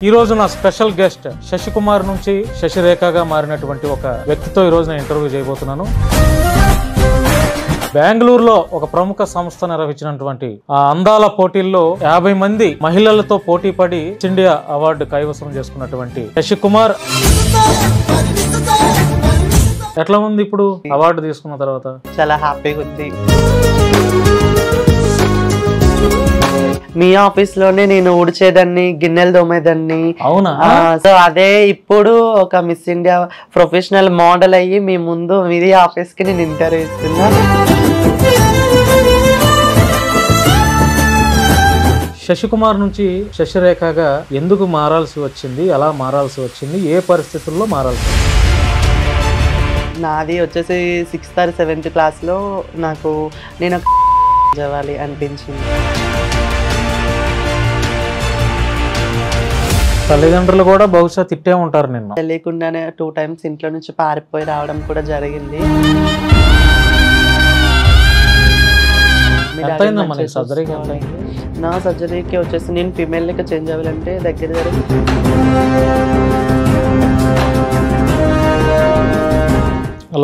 ఈ రోజు నా స్పెషల్ గెస్ట్ శశికుమార్ నుంచి శశిరేఖగా మారినటువంటి ఒక వ్యక్తితో ఈ రోజు నేను ఇంటర్వ్యూ చేయబోతున్నాను. బెంగళూరులో ఒక ప్రముఖ సంస్థ నిర్వహించినటువంటి ఆ అందాల పోటీల్లో 50 మంది మహిళలతో పోటీ పడి ఇండియా అవార్డు కైవసం చేసుకున్నటువంటి శశికుమార్ ఎట్లా ఉంది ఇప్పుడు అవార్డు తీసుకున్న తర్వాత? చాలా హ్యాపీగా ఉంది. మీ ఆఫీస్ లోనే నేను ఊడ్చేదాన్ని, గిన్నెలు దోమేదాన్ని. అవునా? సో అదే ఇప్పుడు ఒక మిస్ ఇండియా ప్రొఫెషనల్ మోడల్ అయ్యి మీ ముందు మీది ఆఫీస్ కి నేను ఇంటర్వ్యూ ఇస్తున్నా. శశికుమార్ నుంచి శశిరేఖగా ఎందుకు మారాల్సి వచ్చింది, ఎలా మారాల్సి వచ్చింది, ఏ పరిస్థితుల్లో మారాల్సి వచ్చింది? నాది వచ్చేసి 6th or 7th క్లాస్ లో నాకు నేను చదవాలి అనిపించింది. తల్లిదండ్రులు కూడా బహుశా తిట్టే ఉంటారు నిన్ను. తెలియకుండానే 2 times ఇంట్లో నుంచి పారిపోయి రావడం కూడా జరిగింది. నా సర్జరీకి వచ్చేసి నేను ఫీమేల్ లెక్క చేంజ్ అవ్వాలంటే దగ్గర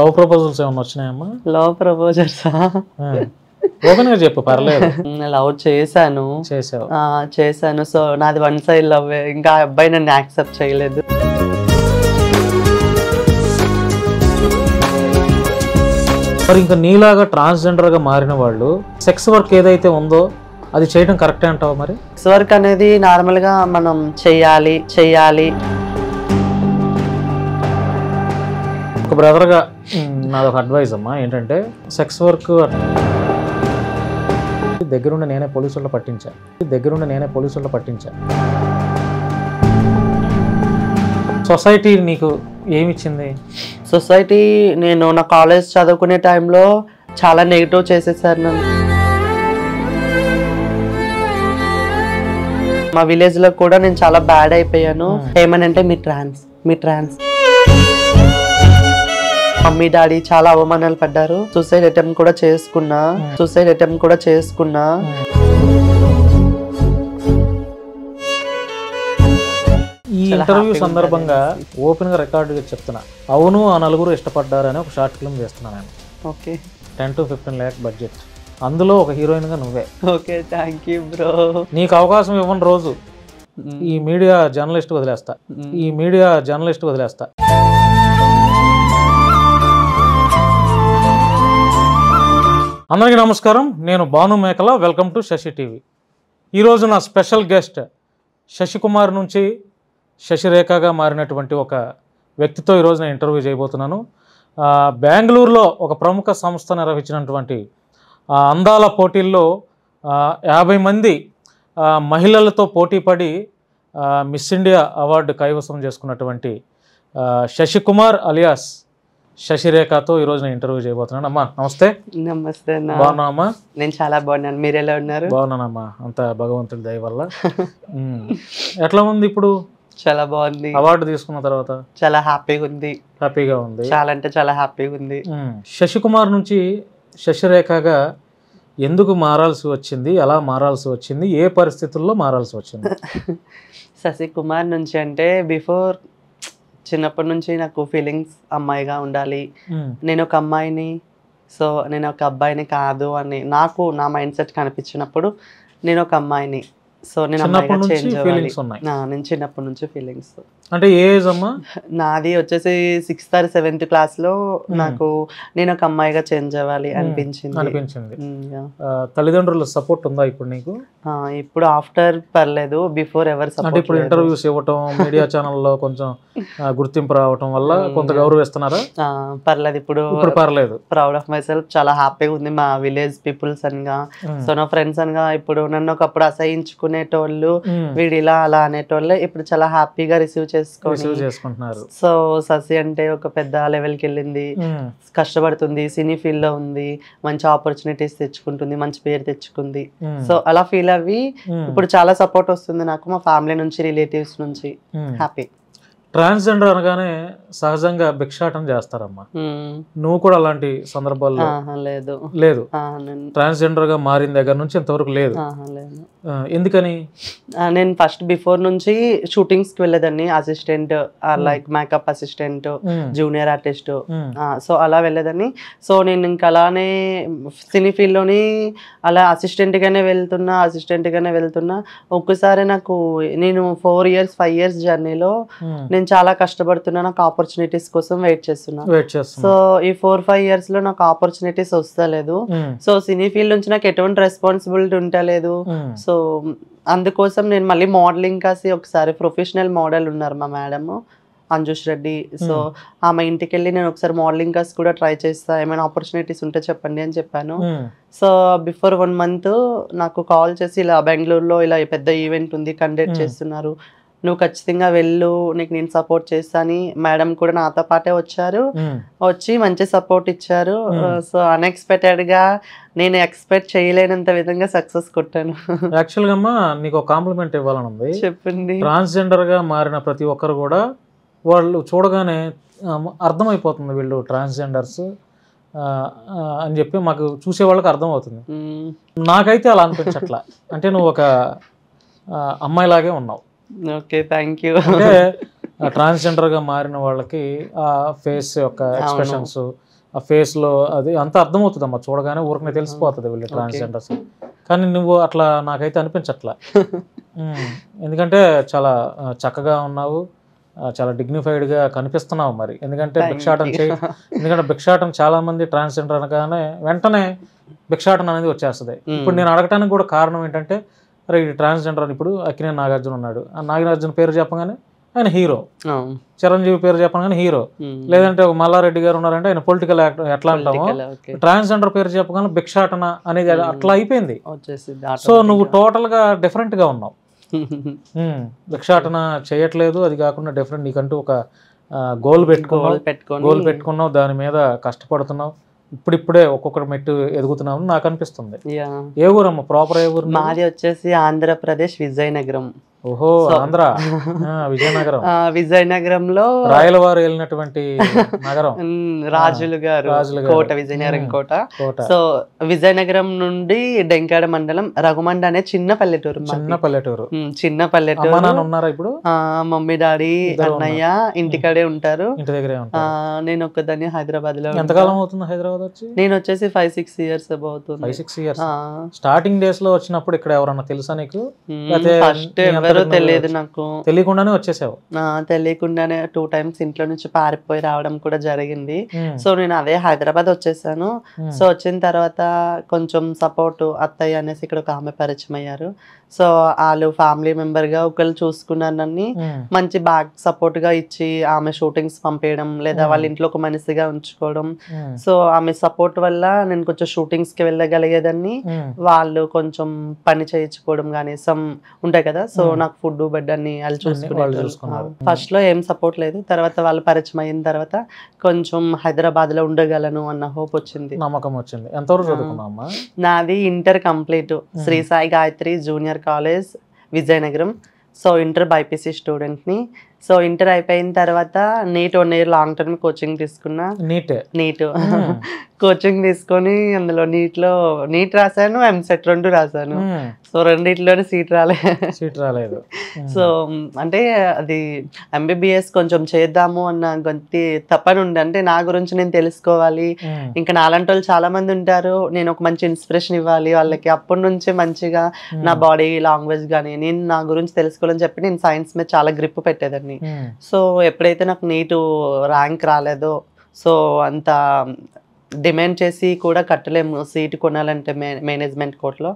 లవ్ ప్రపోజల్స్ ఏమైనా వచ్చినాయమ్మా? లవ్ ప్రపోజల్సా? ఓపెన్ గా చెప్పు, పర్లేదు. లవ్ చేశాను. సో నాది 1 side లవ్. ఇంకా అబ్బాయి నన్ను యాక్సెప్ట్ చేయలేదు. మరి ఇంకా నీలాగా ట్రాన్స్జెండర్ గా మారిన వాళ్ళు సెక్స్ వర్క్ ఏదైతే ఉందో అది చేయడం కరెక్టే అంటావా? మరి సెక్స్ వర్క్ అనేది నార్మల్ గా మనం చెయ్యాలి. ఒక బ్రదర్ గా నాదొక అడ్వైజ్ అమ్మా, ఏంటంటే సెక్స్ వర్క్ దగ్గరుండి నేనే పోలీసుల్లో పట్టించా. సొసైటీ నీకు ఏమిచ్చింది? సొసైటీ నేను నా కాలేజ్ చదువుకునే టైంలో చాలా నెగిటివ్ చేసేసారు నన్ను. మా విలేజ్ లో కూడా నేను చాలా బ్యాడ్ అయిపోయాను. ఏమనంటే మీ ట్రాన్స్ మమ్మీ డాడీ చాలా అవమానాలు పడ్డారు. సూసైడ్ అటెంప్ట్ కూడా చేసుకున్నా. ఈ ఇంటర్వ్యూ సందర్భంగా ఓపెన్ గా రికార్డుగా చెప్తున్నా, అవును ఆ నలుగురు ఇష్టపడ్డారు అని ఒక షార్ట్ ఫిల్మ్ చేస్తున్నాను నేను. Okay, 10 to 15 lakh budget. అందులో ఒక హీరోయిన్ గా నువ్వే. Okay, thank you bro. నీకు అవకాశం ఇవ్వని రోజు ఈ మీడియా జర్నలిస్ట్ వదిలేస్తా. అందరికీ నమస్కారం, నేను Bhanu Mekala. Welcome to Sasi TV. ఈరోజు నా స్పెషల్ గెస్ట్ శశికుమార్ నుంచి శశిరేఖగా మారినటువంటి ఒక వ్యక్తితో ఈరోజు నేను ఇంటర్వ్యూ చేయబోతున్నాను. బెంగళూరులో ఒక ప్రముఖ సంస్థ నిర్వహించినటువంటి అందాల పోటీల్లో 50 మంది మహిళలతో పోటీ పడి మిస్ ఇండియా అవార్డు కైవసం చేసుకున్నటువంటి శశికుమార్ అలియాస్ శశిరేఖతో ఈరోజు నేను ఇంటర్వ్యూ చేయబోతున్నాను. అమ్మా నమస్తే. నమస్తే. బాగున్నావమ్మా? నేను చాలా బాగున్నాను, మీరు ఎలా ఉన్నారు? బాగున్నానమ్మా, అంత భగవంతుడి దయ వల్ల. ఎట్లా ఉంది ఇప్పుడు? చాలా బాగుంది. అవార్డు తీసుకున్న తర్వాత చాలా హ్యాపీగా ఉంది. చాలా అంటే చాలా హ్యాపీగా ఉంది. శశికుమార్ నుంచి శశిరేఖగా ఎందుకు మారాల్సి వచ్చింది, ఎలా మారాల్సి వచ్చింది, ఏ పరిస్థితుల్లో మారాల్సి వచ్చింది? శశికుమార్ నుంచి అంటే బిఫోర్ చిన్నప్పటి నుంచి నాకు ఫీలింగ్స్ అమ్మాయిగా ఉండాలి, నేను ఒక అమ్మాయిని, సో నేను ఒక అబ్బాయిని కాదు అని నాకు నా మైండ్ సెట్ కనిపించినప్పుడు నేను ఒక అమ్మాయిని, సో నేను అమ్మాయిగా చేంజ్ అవ్వాలి. నేను చిన్నప్పటి నుంచి ఫీలింగ్స్. అంటే ఏ ఏజ్ అమ్మా? నాది వచ్చేసి 6th or 7th క్లాస్ లో నాకు నేను ఒక అమ్మాయిగా చేంజ్ అవ్వాలి అనిపించింది. తల్లిదండ్రుల సపోర్ట్ ఉందా ఇప్పుడు నీకు? ఇప్పుడు ఆఫ్టర్ పర్లేదు, బిఫోర్ ఎవరు సపోర్ట్. ఇప్పుడు ఇంటర్వ్యూస్ ఇవ్వటం, మీడియా ఛానల్లో కొంచెం గుర్తింపు రావటం వల్ల కొంత గౌరవిస్తున్నారా? పర్లేదు, ఇప్పుడు పర్లేదు. ప్రౌడ్ ఆఫ్ మై సెల్ఫ్, చాలా హ్యాపీగా ఉంది. మా విలేజ్ పీపుల్స్ అనగా, సో నా ఫ్రెండ్స్ అనగా ఇప్పుడు నన్ను ఒకప్పుడు అసహించుకునేటోళ్ళు, వీడిలా అలా అనేటోళ్ళు ఇప్పుడు చాలా హ్యాపీగా రిసీవ్ చేసుకుంటున్నారు. సో శశి అంటే ఒక పెద్ద లెవెల్కి వెళ్ళింది, కష్టపడుతుంది, సినీ ఫీల్డ్ లో ఉంది, మంచి ఆపర్చునిటీస్ తెచ్చుకుంటుంది, మంచి పేరు తెచ్చుకుంది. సో అలా ఫీల్ అవ్వి ఇప్పుడు చాలా సపోర్ట్ వస్తుంది నాకు, మా ఫ్యామిలీ నుంచి, రిలేటివ్స్ నుంచి. హ్యాపీ. ట్రాన్స్జెండర్ అనగానే సహజంగా భిక్షాటన చేస్తారమ్మా. నువ్వు కూడా అలాంటి సందర్భాల్లో లేదు లేదు, ట్రాన్స్జెండర్ గా మారిన దగ్గర నుంచి ఇంతవరకు లేదు. ఎందుకని? నేను ఫస్ట్ బిఫోర్ నుంచి షూటింగ్స్ కి వెళ్ళేదాన్ని, assistant like makeup assistant, junior artist, so అలా వెళ్ళేదాన్ని. సో నేను ఇంకా అలానే సినీ ఫీల్డ్ లోని అలా అసిస్టెంట్ గానే వెళ్తున్నా. ఒక్కసారి నాకు నేను 4 years 5 years జర్నీలో నేను చాలా కష్టపడుతున్నా, నాకు ఆపర్చునిటీస్ కోసం వెయిట్ చేస్తున్నా. సో ఈ 4-5 years లో నాకు ఆపర్చునిటీస్ వస్తలేదు. సో సినీ ఫీల్డ్ నుంచి నాకు ఎటువంటి రెస్పాన్సిబిలిటీ ఉంటలేదు. సో అందుకోసం నేను మళ్ళీ మోడలింగ్ కాసి ఒకసారి ప్రొఫెషనల్ మోడల్ ఉన్నారు మా మేడం అంజుష్ రెడ్డి. సో ఆమె ఇంటికి వెళ్ళి నేను ఒకసారి మోడలింగ్ కాస్ కూడా ట్రై చేస్తా, ఏమైనా ఆపర్చునిటీస్ ఉంటే చెప్పండి అని చెప్పాను. సో బిఫోర్ 1 month నాకు కాల్ చేసి ఇలా బెంగళూరులో ఇలా పెద్ద ఈవెంట్ ఉంది, కండక్ట్ చేస్తున్నారు, నువ్వు ఖచ్చితంగా వెళ్ళు, నీకు నేను సపోర్ట్ చేస్తాను. మేడం కూడా నాతో పాటే వచ్చి మంచి సపోర్ట్ ఇచ్చారు. సో అన్ఎక్స్పెక్టెడ్ గా నేను ఎక్స్పెక్ట్ చేయలేనంత విధంగా సక్సెస్ కొట్టాను. యాక్చువల్గా అమ్మా నీకు ఒక కాంప్లిమెంట్ ఇవ్వాలని ఉంది. చెప్పండి. ట్రాన్స్జెండర్ గా మారిన ప్రతి ఒక్కరు కూడా వాళ్ళు చూడగానే అర్థమైపోతుంది వీళ్ళు ట్రాన్స్జెండర్స్ అని చెప్పి మాకు చూసే వాళ్ళకి అర్థమవుతుంది. నాకైతే అలా అనిపించట్లా. అంటే నువ్వు ఒక అమ్మాయిలాగే ఉన్నావు. Okay, thank you. అంటే ట్రాన్స్జెండర్ గా మారిన వాళ్ళకి ఆ ఫేస్ యొక్క ఎక్స్ప్రెషన్స్, ఆ ఫేస్ లో అది అంతా అర్థమవుతుంది అమ్మా, చూడగానే ఊరికనే తెలిసిపోతుంది వీళ్ళు ట్రాన్స్జెండర్స్. కానీ నువ్వు అట్లా నాకైతే అనిపించట్లా. ఎందుకంటే చాలా చక్కగా ఉన్నావు, చాలా డిగ్నిఫైడ్ గా కనిపిస్తున్నావు. మరి ఎందుకంటే భిక్షాటన చాలా మంది ట్రాన్స్జెండర్ అనగానే వెంటనే భిక్షాటన అనేది వచ్చేస్తుంది. ఇప్పుడు నేను అడగటానికి కూడా కారణం ఏంటంటే, అరే ఇది ట్రాన్స్జెండర్ అని. ఇప్పుడు అక్కినేని నాగార్జున ఉన్నాడు, ఆ నాగార్జున పేరు చెప్పగానే ఆయన హీరో, చిరంజీవి పేరు చెప్పగానే హీరో, లేదంటే ఒక మల్లారెడ్డి గారు ఉన్నారంటే ఆయన పొలిటికల్ యాక్టర్. ఎట్లా అంటామో ట్రాన్స్జెండర్ పేరు చెప్పగానే భిక్షాటన అనేది అట్లా అయిపోయింది. సో నువ్వు టోటల్ గా డిఫరెంట్ గా ఉన్నావు. భిక్షాటన చేయట్లేదు, అది కాకుండా డిఫరెంట్, నీకంటూ ఒక గోల్ పెట్టుకున్నావు, దాని మీద కష్టపడుతున్నావు, ఇప్పుడిప్పుడే ఒక్కొక్కటి మెట్టు ఎదుగుతున్నావు నాకు అనిపిస్తుంది. ఏ ఊరమ్మ ప్రాపర్? ఏ ఊరు మాది? వచ్చేసి ఆంధ్రప్రదేశ్, విజయనగరం. ఓహో, ఆంధ్ర విజయనగరం. విజయనగరంలో రాయలవారు వెళ్ళినటువంటి నగరం, రాజులు గారు కోట, విజయనగరం కోట. సో విజయనగరం నుండి డెంకాడ మండలం రఘుమండ అనే చిన్న పల్లెటూరు. ఉన్నారా ఇప్పుడు? మమ్మీ డాడీ అన్నయ్య ఇంటికాడే ఉంటారు, ఇంటి దగ్గరే ఉంటారు. నేను ఒక్కదాన్ని హైదరాబాద్ లో. ఎంతకాలం అవుతుంది హైదరాబాద్ వచ్చి? నేను వచ్చేసి 5-6 years అవుతుంది. 5-6 years. స్టార్టింగ్ డేస్ లో వచ్చినప్పుడు ఇక్కడ ఎవరన్నా తెలుసా నీకు? ఫస్ట్ తెలియదు నాకు, తెలియకుండానే వచ్చేసావు? తెలియకుండానే 2 times ఇంట్లో నుంచి పారిపోయి రావడం కూడా జరిగింది. సో నేను అదే హైదరాబాద్ వచ్చేసాను. సో వచ్చిన తర్వాత కొంచెం సపోర్ట్ అత్తయ్య అనేసి ఇక్కడ ఒక ఆమె పరిచయం అయ్యారు. సో వాళ్ళు ఫ్యామిలీ మెంబర్ గా ఒకళ్ళు చూసుకున్నారు నన్ను, మంచి బ్యాక్ సపోర్ట్ గా ఇచ్చి ఆమె షూటింగ్స్ పంపేయడం, లేదా వాళ్ళ ఇంట్లో ఒక మనిషిగా ఉంచుకోవడం. సో ఆమె సపోర్ట్ వల్ల నేను కొంచెం షూటింగ్స్ కి వెళ్ళగలిగేదాన్ని. వాళ్ళు కొంచెం పని చేయించుకోవడం కానీ సమ్ ఉంటాయి కదా, సో నాకు ఫుడ్ బెడ్ అన్ని వాళ్ళు చూసుకున్నారు. ఫస్ట్ లో ఏం సపోర్ట్ లేదు, తర్వాత వాళ్ళు పరిచయం అయిన తర్వాత కొంచెం హైదరాబాద్ లో ఉండగలను అన్న హోప్ వచ్చింది, నమ్మకం వచ్చింది. ఎంతవరకు చదువుకున్నావమ్మా? నాది inter complete, Sri Sai Gayatri junior college Vizianagaram. So inter BiPC స్టూడెంట్ని. సో ఇంటర్ అయిపోయిన తర్వాత NEET 1 year long term coaching తీసుకున్నా. నీట్ కోచింగ్ తీసుకొని అందులో నీట్ రాశాను, ఎంసెట్ 2 రాశాను. సో రెండిట్లోనే సీట్ రాలేదు. సో అంటే అది ఎంబీబీఎస్ కొంచెం చేద్దాము అన్న గొంతి తప్పని ఉండే, అంటే నా గురించి నేను తెలుసుకోవాలి, ఇంకా నాలాంటి వాళ్ళు చాలా మంది ఉంటారు, నేను ఒక మంచి ఇన్స్పిరేషన్ ఇవ్వాలి వాళ్ళకి. అప్పటి నుంచే మంచిగా నా బాడీ లాంగ్వేజ్ కానీ నేను నా గురించి తెలుసుకోవాలని చెప్పి నేను సైన్స్ మీద చాలా గ్రిప్ పెట్టేదాన్ని. సో ఎప్పుడైతే నాకు నీట్ ర్యాంక్ రాలేదో, సో అంత డిమాండ్ చేసి కూడా కట్టలేము సీట్ కొనాలంటే మేనేజ్మెంట్ కోర్టులో,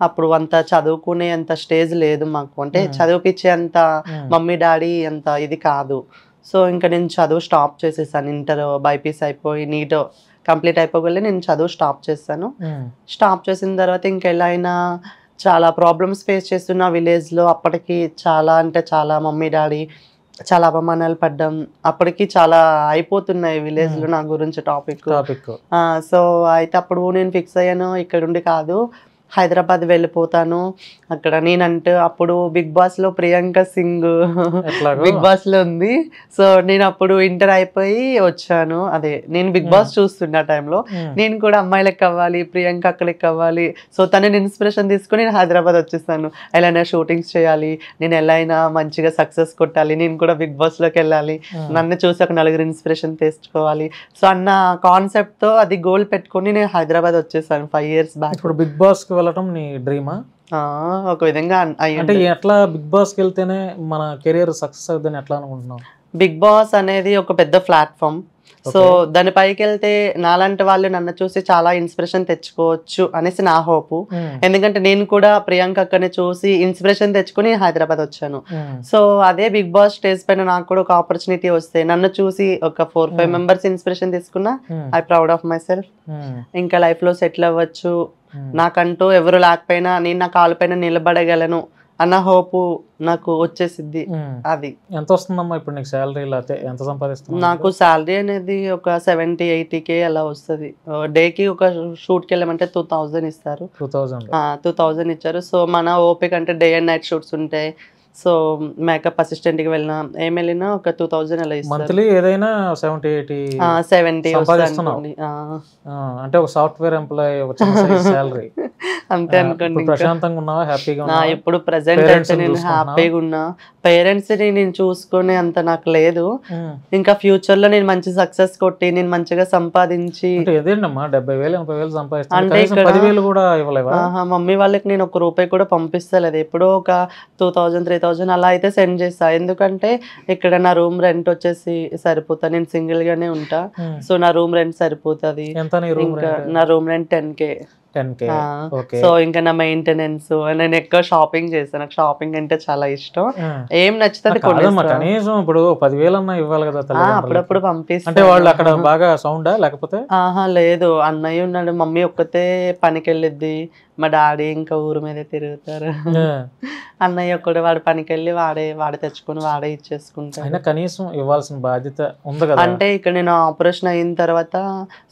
అప్పుడు అంత చదువుకునే అంత స్టేజ్ లేదు మాకు, అంటే చదివిపించే అంత మమ్మీ డాడీ అంత ఇది కాదు. సో ఇంకా నేను చదువు స్టాప్ చేసేసాను. ఇంటర్ బైపీసీ అయిపోయి నీట్ కంప్లీట్ అయిపోగలే నేను చదువు స్టాప్ చేశాను. స్టాప్ చేసిన తర్వాత ఇంకా ఎలా అయినా చాలా ప్రాబ్లమ్స్ ఫేస్ చేస్తున్నా విలేజ్లో. అప్పటికి చాలా అంటే చాలా మమ్మీ డాడీ చాలా అవమానాలు పడ్డం, అప్పటికి చాలా అయిపోతున్నాయి విలేజ్ లో నా గురించి టాపిక్. సో అయితే అప్పుడు నేను ఫిక్స్ అయ్యాను, ఇక్కడ ఉండి కాదు హైదరాబాద్ వెళ్ళిపోతాను. అక్కడ నేనంటే అప్పుడు బిగ్ బాస్ లో ప్రియాంక సింగ్ బిగ్ బాస్ లో ఉంది. సో నేను అప్పుడు ఇంటర్ అయిపోయి వచ్చాను. అదే నేను బిగ్ బాస్ చూస్తున్నా టైంలో నేను కూడా అమ్మాయిలకు అవ్వాలి, ప్రియాంక అక్కడికి అవ్వాలి. సో తనని ఇన్స్పిరేషన్ తీసుకుని నేను హైదరాబాద్ వచ్చేసాను. ఎలా అయినా షూటింగ్స్ చేయాలి, నేను ఎలా అయినా మంచిగా సక్సెస్ కొట్టాలి, నేను కూడా బిగ్ బాస్ లోకి వెళ్ళాలి, నన్ను చూసి ఒక నలుగురు ఇన్స్పిరేషన్ తెచ్చుకోవాలి. సో అన్న కాన్సెప్ట్ తో అది గోల్ పెట్టుకుని నేను హైదరాబాద్ వచ్చేసాను 5 years బ్యాక్. ఇప్పుడు బిగ్ బాస్ కి వెళ్ళటం నీ డ్రీమా? ఒక విధంగా అంటే ఎట్లా బిగ్ బాస్ కి వెళ్తేనే మన కెరీర్ సక్సెస్ అవుతుందని ఎట్లా అనుకుంటున్నావు? బిగ్ బాస్ అనేది ఒక పెద్ద ప్లాట్ఫామ్. సో దాని పైకి వెళ్తే నాలాంటి వాళ్ళు నన్ను చూసి చాలా ఇన్స్పిరేషన్ తెచ్చుకోవచ్చు అనేసి నా హోపు. ఎందుకంటే నేను కూడా ప్రియాంక అక్కని చూసి ఇన్స్పిరేషన్ తెచ్చుకుని హైదరాబాద్ వచ్చాను. సో అదే బిగ్ బాస్ స్టేజ్ పైన నాకు కూడా ఒక ఆపర్చునిటీ వస్తే నన్ను చూసి ఒక 4-5 members ఇన్స్పిరేషన్ తీసుకున్నా I proud of my self. ఇంకా లైఫ్ లో సెటిల్ అవ్వచ్చు, నాకంటూ ఎవరు లేకపోయినా నేను నా కాలు పైన నిలబడగలను అన్న హోపు నాకు వచ్చేసిద్ది. అది ఎంత వస్తుందమ్మా ఇప్పుడు నీకు శాలరీ? లేకపోతే ఎంత సంపాదిస్తున్నావు? నాకు శాలరీ అనేది ఒక 70-80K అలా వస్తుంది. డేకి ఒక షూట్కి వెళ్ళమంటే 2000 ఇస్తారు. 2000 ఇచ్చారు. సో మన ఓపిక అంటే డే అండ్ నైట్ షూట్స్ ఉంటాయి. సో మేకప్ అసిస్టెంట్ కి వెళ్ళినా ఏం వెళ్ళినా ఒక 2000 అలా ఇస్తారు. మంత్లీ ఏదైనా 70-80 అంటే ఒక సాఫ్ట్వేర్ ఎంప్లాయీ ఒక చిన్న సాలరీ అంతే అనుకోండి. ప్రశాంతంగా ఉన్నావా? హ్యాపీగా ఉన్నావా? ఇప్పుడు ప్రెసెంట్ అయితే నేను హ్యాపీగా ఉన్నా. పేరెంట్స్ ని నేను చూసుకునే అంత నాకు లేదు. ఇంకా ఫ్యూచర్ లో నేను మంచి సక్సెస్ కొట్టి నేను మంచిగా సంపాదించి ఏదేంటమ్మా 70,000-80,000 సంపాదిస్తాను, 10,000 కూడా ఇవ్వలేవా? మమ్మీ వాళ్ళకి నేను ₹1 కూడా పంపిస్తలేదు. ఎప్పుడో ఒక 2000-3000 అలా అయితే సెండ్ చేస్తా. ఎందుకంటే ఇక్కడ నా రూమ్ రెంట్ వచ్చేసి సరిపోతా, నేను సింగిల్ గానే ఉంటా. సో నా రూమ్ రెంట్ సరిపోతుంది. ఇంకా నా రూమ్ రెంట్ 10K. సో ఇంకా నా మెయింటెనెన్స్, నేను ఎక్కువ షాపింగ్ చేస్తాను. నాకు షాపింగ్ అంటే చాలా ఇష్టం. ఏం నచ్చుతుంది కనీసం ఇప్పుడు 10,000 అన్నా ఇవ్వాలి కదా. అప్పుడప్పుడు పంపిస్తాను. అంటే వాళ్ళు అక్కడ బాగా సౌండా లేకపోతే? లేదు, అన్నయ్య ఉన్నాడు, మమ్మీ ఒక్కతే పనికి వెళ్ళిద్ది, మా డాడీ ఇంకా ఊరు మీద తిరుగుతారు. అన్నయ్య ఒక్కడే వాడు పనికి వెళ్ళి వాడే తెచ్చుకొని వాడే ఇచ్చేసుకుంటాడు. కనీసం ఇవ్వాల్సిన బాధ్యత ఉంది కదా. అంటే ఇక్కడ నేను ఆపరేషన్ అయిన తర్వాత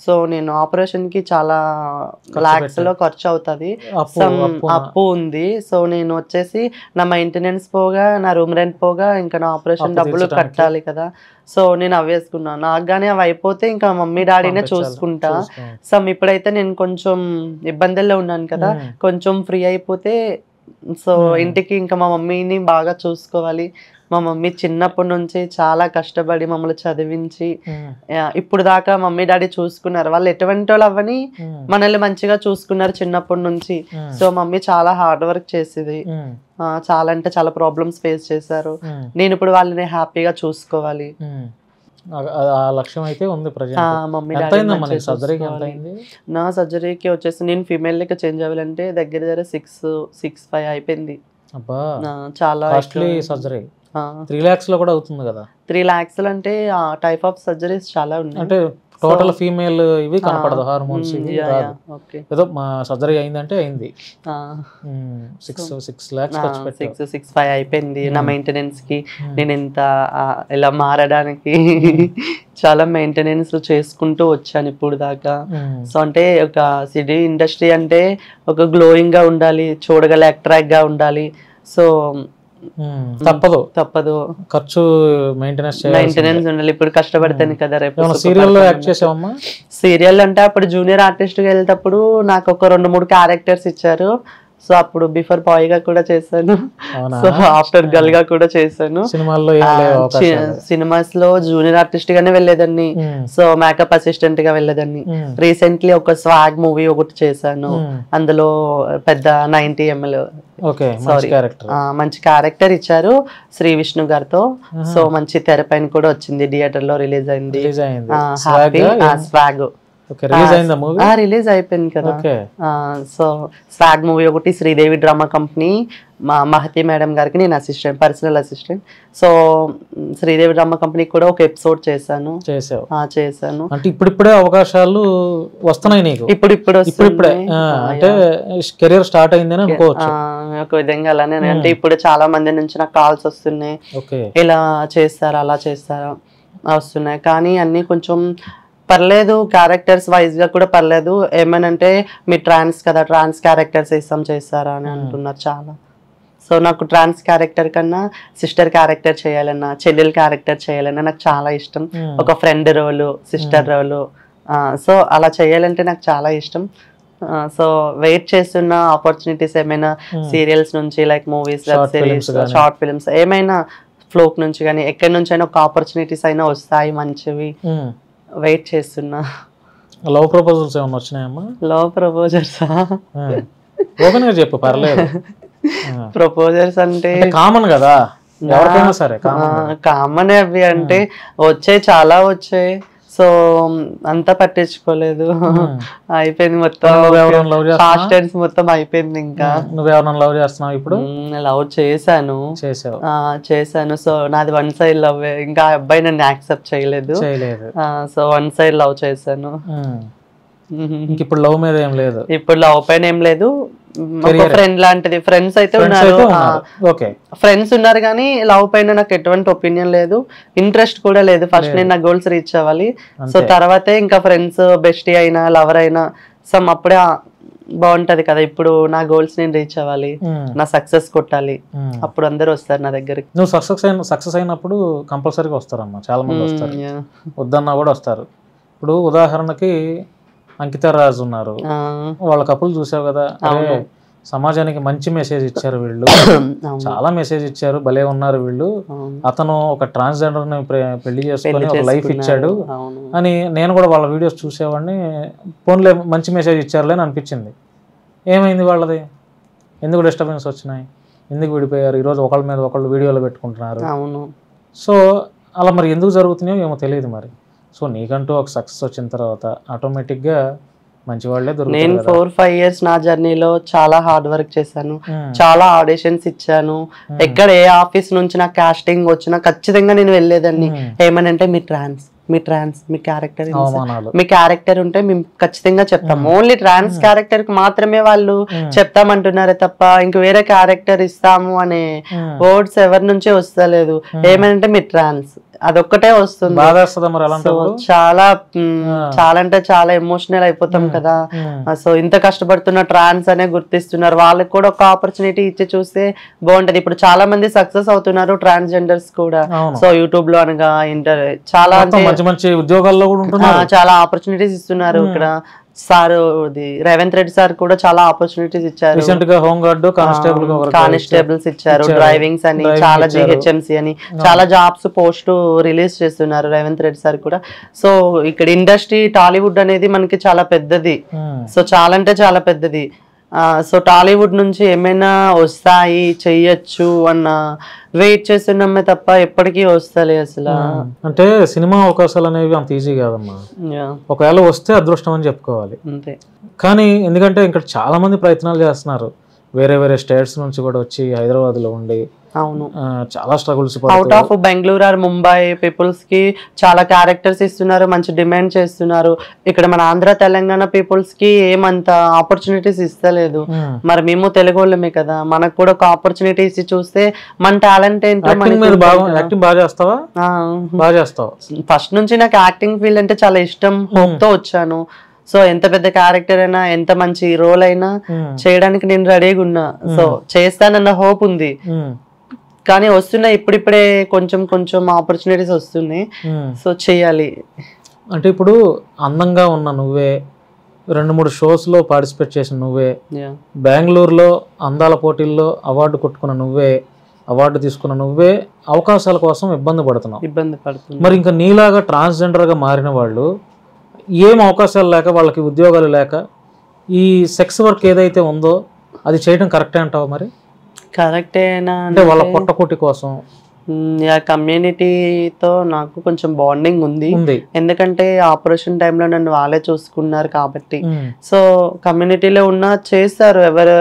సో నేను ఆపరేషన్ కి చాలా lakhs లో ఖర్చు అవుతుంది, అప్పు ఉంది. సో నేను వచ్చేసి నా మెయింటెనెన్స్ పోగా, నా రూమ్ రెంట్ పోగా ఇంకా నా ఆపరేషన్ డబ్బులు కట్టాలి కదా. సో నేను అవేసుకున్నాను. నాకు కానీ అవి అయిపోతే ఇంకా మమ్మీ డాడీనే చూసుకుంటా. సో ఇప్పుడైతే నేను కొంచెం ఇబ్బందుల్లో ఉన్నాను కదా, కొంచెం ఫ్రీ అయిపోతే సో ఇంటికి ఇంకా మా మమ్మీని బాగా చూసుకోవాలి. మా మమ్మీ చిన్నప్పటి నుంచి చాలా కష్టపడి మమ్మల్ని చదివించి ఇప్పుడు దాకా మమ్మీ డాడీ చూసుకున్నారు. వాళ్ళు ఎటువంటి వాళ్ళు అవ్వని మనల్ని మంచిగా చూసుకున్నారు చిన్నప్పటి నుంచి. సో మమ్మీ చాలా హార్డ్ వర్క్ చేసేది, చాలా అంటే చాలా ప్రాబ్లమ్స్ ఫేస్ చేశారు. నేను ఇప్పుడు వాళ్ళని హ్యాపీగా చూసుకోవాలి. లక్ష్యం అయితే ఉంది. మమ్మీ నా సర్జరీకి వచ్చేసి నేను ఫీమేల్ లెక్క చేంజ్ అవ్వాలంటే దగ్గర 6-5 అయిపోయింది. చాలా సర్జరీ 3 lakhs లో కూడా అవుతుంది కదా. 3 lakhs అంటే టైప్ ఆఫ్ సర్జరీస్ చాలా ఉన్నాయి. అంటే టోటల్ ఫీమేల్ ఇవి కనపడదు, హార్మోన్స్ ఇవి రాదు. ఏదో మా సర్జరీ అయిందంటే అయింది. 6 lakhs ఖర్చు పెట్టి 6-5 అయిపోయింది. నా మెయింటెనెన్స్ కి నేను ఇంత ఇలా మారడానికి చాలా మెయింటెనెన్స్ చేసుకుంటూ వచ్చాను ఇప్పుడు దాకా. సో అంటే ఒక సిటీ ఇండస్ట్రీ అంటే ఒక గ్లోయింగ్ గా ఉండాలి, చూడగల అట్రాక్ట్ గా ఉండాలి. సో తప్పదు ఖర్చు మెయింటెనెన్స్ ఉండాలి. ఇప్పుడు కష్టపడతాను కదా. రేపు సీరియల్ యాక్ట్ చేసావమ్మా? సీరియల్ అంటే అప్పుడు జూనియర్ ఆర్టిస్ట్ గా వెళ్తేప్పుడు నాకు ఒక 2-3 క్యారెక్టర్స్ ఇచ్చారు. సో అప్పుడు బిఫోర్ బాయ్ గా కూడా చేశాను, సో ఆఫ్టర్ గర్ల్ గా కూడా చేశాను. సినిమాస్ లో జూనియర్ ఆర్టిస్ట్ గానే వెళ్ళేదాన్ని, సో మేకప్ అసిస్టెంట్ గా వెళ్ళేదాన్ని. రీసెంట్లీ ఒక స్వాగ్ మూవీ ఒకటి చేశాను, అందులో పెద్ద 90 ml మంచి క్యారెక్టర్ ఇచ్చారు శ్రీ విష్ణు గారితో. సో మంచి తెర పైన కూడా వచ్చింది, థియేటర్ లో రిలీజ్ అయింది. స్వాగ్ రిలీజ్ అయిపోయింది కదా. సో స్వాగ్ మూవీ ఒకటి, శ్రీదేవి డ్రామా కంపెనీ, మా మహతి మేడం గారికి నేను personal assistant. So Sridevi drama company కూడా ఒక ఎపిసోడ్ చేశాను. అంటే ఇప్పుడిప్పుడే అవకాశాలు వస్తున్నాయి నీకు? ఇప్పుడిప్పుడే అంటే కెరీర్ స్టార్ట్ అయిందని అనుకోవచ్చు ఒక విధంగా. అలానే అంటే ఇప్పుడు చాలా మంది నుంచి నాకు కాల్స్ వస్తున్నాయి, ఇలా చేస్తారా అలా చేస్తారా వస్తున్నాయి. కానీ అన్ని కొంచెం పర్లేదు, క్యారెక్టర్స్ వైజ్ గా కూడా పర్లేదు. ఏమనంటే మీరు ట్రాన్స్ కదా, ట్రాన్స్ క్యారెక్టర్స్ ఇస్తాం చేస్తారా అని అంటున్నారు చాలా. సో నాకు ట్రాన్స్ క్యారెక్టర్ కన్నా సిస్టర్ క్యారెక్టర్ చేయాలన్నా, చెల్లెల్ క్యారెక్టర్ చేయాలన్నా నాకు చాలా ఇష్టం. ఒక ఫ్రెండ్ రోలు, సిస్టర్ రోలు, సో అలా చేయాలంటే నాకు చాలా ఇష్టం. సో వెయిట్ చేస్తున్న ఆపర్చునిటీస్ ఏమైనా సీరియల్స్ నుంచి, like movies, web series, short films, ఏమైనా ఫ్లోక్ నుంచి కానీ ఎక్కడి నుంచి అయినా ఒక ఆపర్చునిటీస్ అయినా వస్తాయి మంచివి, వెయిట్ చేస్తున్నా. లవ్ ప్రపోజల్స్ ఏమైనా వచ్చినాయమ్మా? లవ్ ప్రపోజల్స్ ఓపెన్ గా చెప్పు, పర్లేదు. ప్రపోజల్స్ అంటే కామన్ కదా, ఎవరికైనా సరే కామన్. అవి అంటే వచ్చాయి, చాలా వచ్చాయి. సో అంతా పట్టించుకోలేదు, అయిపోయింది మొత్తం. ఫాస్ట్ మొత్తం అయిపోయింది. ఇంకా నువ్వెవరన్నా లవ్ చేస్తున్నావు ఇప్పుడు? లవ్ చేశాను. సో నాది వన్ సైడ్ లవ్. ఇంకా అబ్బాయి నన్ను యాక్సెప్ట్ చేయలేదు. సో వన్ సైడ్ లవ్ చేశాను. ఇప్పుడు లవ్ మీద ఏం లేదు, ఇప్పుడు లవ్ పైన ఏం లేదు. ఒక ఫ్రెండ్ లాంటిది, ఫ్రెండ్స్ అయితే ఉన్నారు, ఫ్రెండ్స్ ఉన్నారు కానీ లవ్ పైన నాకు ఎటువంటి ఒపీనియన్ లేదు, ఇంట్రెస్ట్ కూడా లేదు. ఫస్ట్ నేను నా గోల్స్ రీచ్ అవ్వాలి. సో తర్వాతే ఇంకా ఫ్రెండ్స్, బెస్టీ అయినా, లవర్ అయినా సమ్ అప్పుడే బాగుంటది కదా. ఇప్పుడు నా గోల్స్ నేను రీచ్ అవ్వాలి, నా సక్సెస్ కొట్టాలి, అప్పుడు అందరు వస్తారు నా దగ్గరికి. నువ్వు సక్సెస్ అయినప్పుడు కంపల్సరీగా వస్తారమ్మా, చాలా మంది వస్తారు, వద్దన్నా కూడా వస్తారు. ఇప్పుడు ఉదాహరణకి అంకిత రాజు ఉన్నారు, వాళ్ళ కపుల్ చూసావు కదా, సమాజానికి మంచి మెసేజ్ ఇచ్చారు వీళ్ళు, చాలా మెసేజ్ ఇచ్చారు, భలే ఉన్నారు వీళ్ళు. అతను ఒక ట్రాన్స్జెండర్ ని పెళ్లి చేసుకొని ఒక లైఫ్ ఇచ్చాడు అని నేను కూడా వాళ్ళ వీడియోస్ చూసేవాడిని. ఫోన్లే మంచి మెసేజ్ ఇచ్చారులే అని అనిపించింది. ఏమైంది వాళ్ళది? ఎందుకు డిస్టర్బెన్స్ వచ్చినాయి? ఎందుకు విడిపోయారు? ఈరోజు ఒకళ్ళ మీద ఒకళ్ళు వీడియోలు పెట్టుకుంటున్నారు. సో అలా మరి ఎందుకు జరుగుతున్నాయో ఏమో తెలియదు మరి. సో నీకంటూ ఒక సక్సెస్ వచ్చిన తర్వాత ఆటోమేటిక్గా మంచి వాళ్ళే దొరుకుతారు. నేను 4-5 years నా జర్నీలో చాలా హార్డ్ వర్క్ చేశాను, చాలా ఆడిషన్స్ ఇచ్చాను. ఎక్కడ ఏ ఆఫీస్ నుంచి నాకు కాస్టింగ్ వచ్చినా ఖచ్చితంగా నేను వెళ్ళేదాన్ని. ఏమనంటే మీ క్యారెక్టర్ ఉంటే మేము ఖచ్చితంగా చెప్తాం. ఓన్లీ ట్రాన్స్ క్యారెక్టర్ కి మాత్రమే వాళ్ళు చెప్తామంటున్నారే తప్ప ఇంక వేరే క్యారెక్టర్ ఇస్తాము అనే వర్డ్స్ ఎవరి నుంచే వస్తలేదు. ఏమనంటే మీ ట్రాన్స్, అదొక్కటే వస్తుంది. చాలా చాలా అంటే చాలా ఎమోషనల్ అయిపోతాం కదా. సో ఇంత కష్టపడుతున్న ట్రాన్స్ అనే గుర్తిస్తున్నారు, వాళ్ళకి కూడా ఒక ఆపర్చునిటీ ఇచ్చి చూస్తే బాగుంటది. ఇప్పుడు చాలా మంది సక్సెస్ అవుతున్నారు ట్రాన్స్జెండర్స్ కూడా. సో యూట్యూబ్ లో అనగా చాలా మంచి ఉద్యోగాల్లో చాలా ఆపర్చునిటీస్ ఇస్తున్నారు. ఇక్కడ సార్ రేవంత్ రెడ్డి సార్ కూడా చాలా ఆపర్చునిటీస్ ఇచ్చారు. కానిస్టేబుల్స్ ఇచ్చారు, డ్రైవింగ్స్ అని, చాలా GHMC అని చాలా జాబ్స్ పోస్ట్ రిలీజ్ చేస్తున్నారు రేవంత్ రెడ్డి సార్ కూడా. సో ఇక్కడ ఇండస్ట్రీ టాలీవుడ్ అనేది మనకి చాలా పెద్దది. సో చాలా అంటే చాలా పెద్దది. సో టాలీవుడ్ నుంచి ఏమైనా వస్తాయి చెయ్యొచ్చు అన్న వెయిట్ చేస్తున్నామే తప్ప ఎప్పటికీ వస్తలే అసలు. అంటే సినిమా అవకాశాలు అనేవి అంత ఈజీ కాదమ్మా. ఒకవేళ వస్తే అదృష్టం అని చెప్పుకోవాలి అంతే. కానీ ఎందుకంటే ఇక్కడ చాలా మంది ప్రయత్నాలు చేస్తున్నారు, వేరే వేరే స్టేట్స్ నుంచి కూడా వచ్చి హైదరాబాద్ లో ఉండి చాలా struggles, out of Bengaluru or Mumbai peoples కి చాలా క్యారెక్టర్స్ ఇస్తున్నారు, మంచి డిమాండ్ చేస్తున్నారు. ఇక్కడ మన ఆంధ్ర తెలంగాణ పీపుల్స్ కి ఏమంత ఆపర్చునిటీస్ ఇస్తలేదు. మరి మేము తెలుగు వాళ్ళమే కదా, మనకు కూడా ఒక ఆపర్చునిటీ ఇచ్చి చూస్తే మన టాలెంట్ ఏంటో. ఫస్ట్ నుంచి నాకు యాక్టింగ్ ఫీల్డ్ అంటే చాలా ఇష్టం, హోప్ తో వచ్చాను. సో ఎంత పెద్ద క్యారెక్టర్ అయినా, ఎంత మంచి రోల్ అయినా చేయడానికి నేను రెడీగా ఉన్నా. సో చేస్తానన్న హోప్ ఉంది. కానీ వస్తున్నాయి ఇప్పుడిప్పుడే కొంచెం కొంచెం ఆపర్చునిటీస్ వస్తున్నాయి. సో చెయ్యాలి. అంటే ఇప్పుడు అందంగా ఉన్న నువ్వే, 2-3 షోస్లో పార్టిసిపేట్ చేసిన నువ్వే, బెంగళూరులో అందాల పోటీల్లో అవార్డు కొట్టుకున్న నువ్వే, అవార్డు తీసుకున్న నువ్వే అవకాశాల కోసం ఇబ్బంది పడుతున్నావు. మరి ఇంకా నీలాగా ట్రాన్స్జెండర్గా మారిన వాళ్ళు ఏం అవకాశాలు లేక, వాళ్ళకి ఉద్యోగాలు లేక ఈ సెక్స్ వర్క్ ఏదైతే ఉందో అది చేయడం కరెక్టే అంటావా? మరి కరెక్టేనా అంటే వాళ్ళ పొట్టకూటి కోసం కమ్యూనిటీతో నాకు కొంచెం బాండింగ్ ఉంది. ఎందుకంటే ఆపరేషన్ టైంలో నన్ను వాళ్ళే చూసుకున్నారు కాబట్టి. సో కమ్యూనిటీలో ఉన్న చేస్తారు, ఎవరు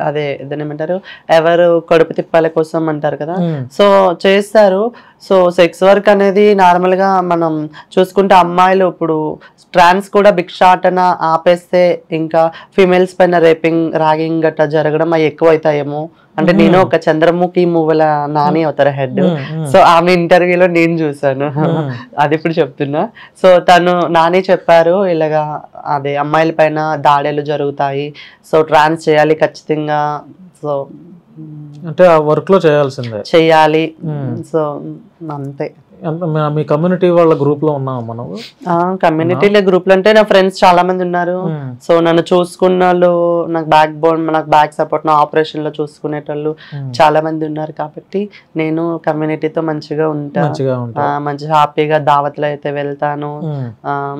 అదే ఏమంటారు, ఎవరు కడుపు తిప్పాల కోసం అంటారు కదా, సో చేస్తారు. సో సెక్స్ వర్క్ అనేది నార్మల్ గా మనం చూసుకుంటే అమ్మాయిలు ఇప్పుడు ట్రాన్స్ కూడా భిక్షాటన ఆపేస్తే ఇంకా ఫీమేల్స్ పైన రేపింగ్, ర్యాగింగ్ గట్రా జరగడం అవి ఎక్కువ అవుతాయేమో అంటే నేను ఒక చంద్రముఖి మూవీల నాని అవుతారు హెడ్. సో ఆమె ఇంటర్వ్యూలో నేను చూసాను. అది ఇప్పుడు చెప్తున్నా. సో తను నాని చెప్పారు ఇలాగా అదే అమ్మాయిల పైన దాడులు జరుగుతాయి, సో ట్రాన్స్ చేయాలి ఖచ్చితంగా, సో అంటే ఆ వర్క్ లో చేయాల్సిందే చెయ్యాలి. సో అంతే. మీ కమ్యూనిటీ వాళ్ళ గ్రూప్ లో ఉన్నావు మనం? కమ్యూనిటీలో గ్రూప్ లో అంటే నా ఫ్రెండ్స్ చాలా మంది ఉన్నారు. సో నన్ను చూసుకున్న వాళ్ళు, నాకు బ్యాక్ బోన్, నాకు బ్యాక్ సపోర్ట్, నా ఆపరేషన్ లో చూసుకునేటోళ్ళు చాలా మంది ఉన్నారు. కాబట్టి నేను కమ్యూనిటీతో మంచిగా ఉంటా, మంచి హ్యాపీగా దావత్లో అయితే వెళ్తాను,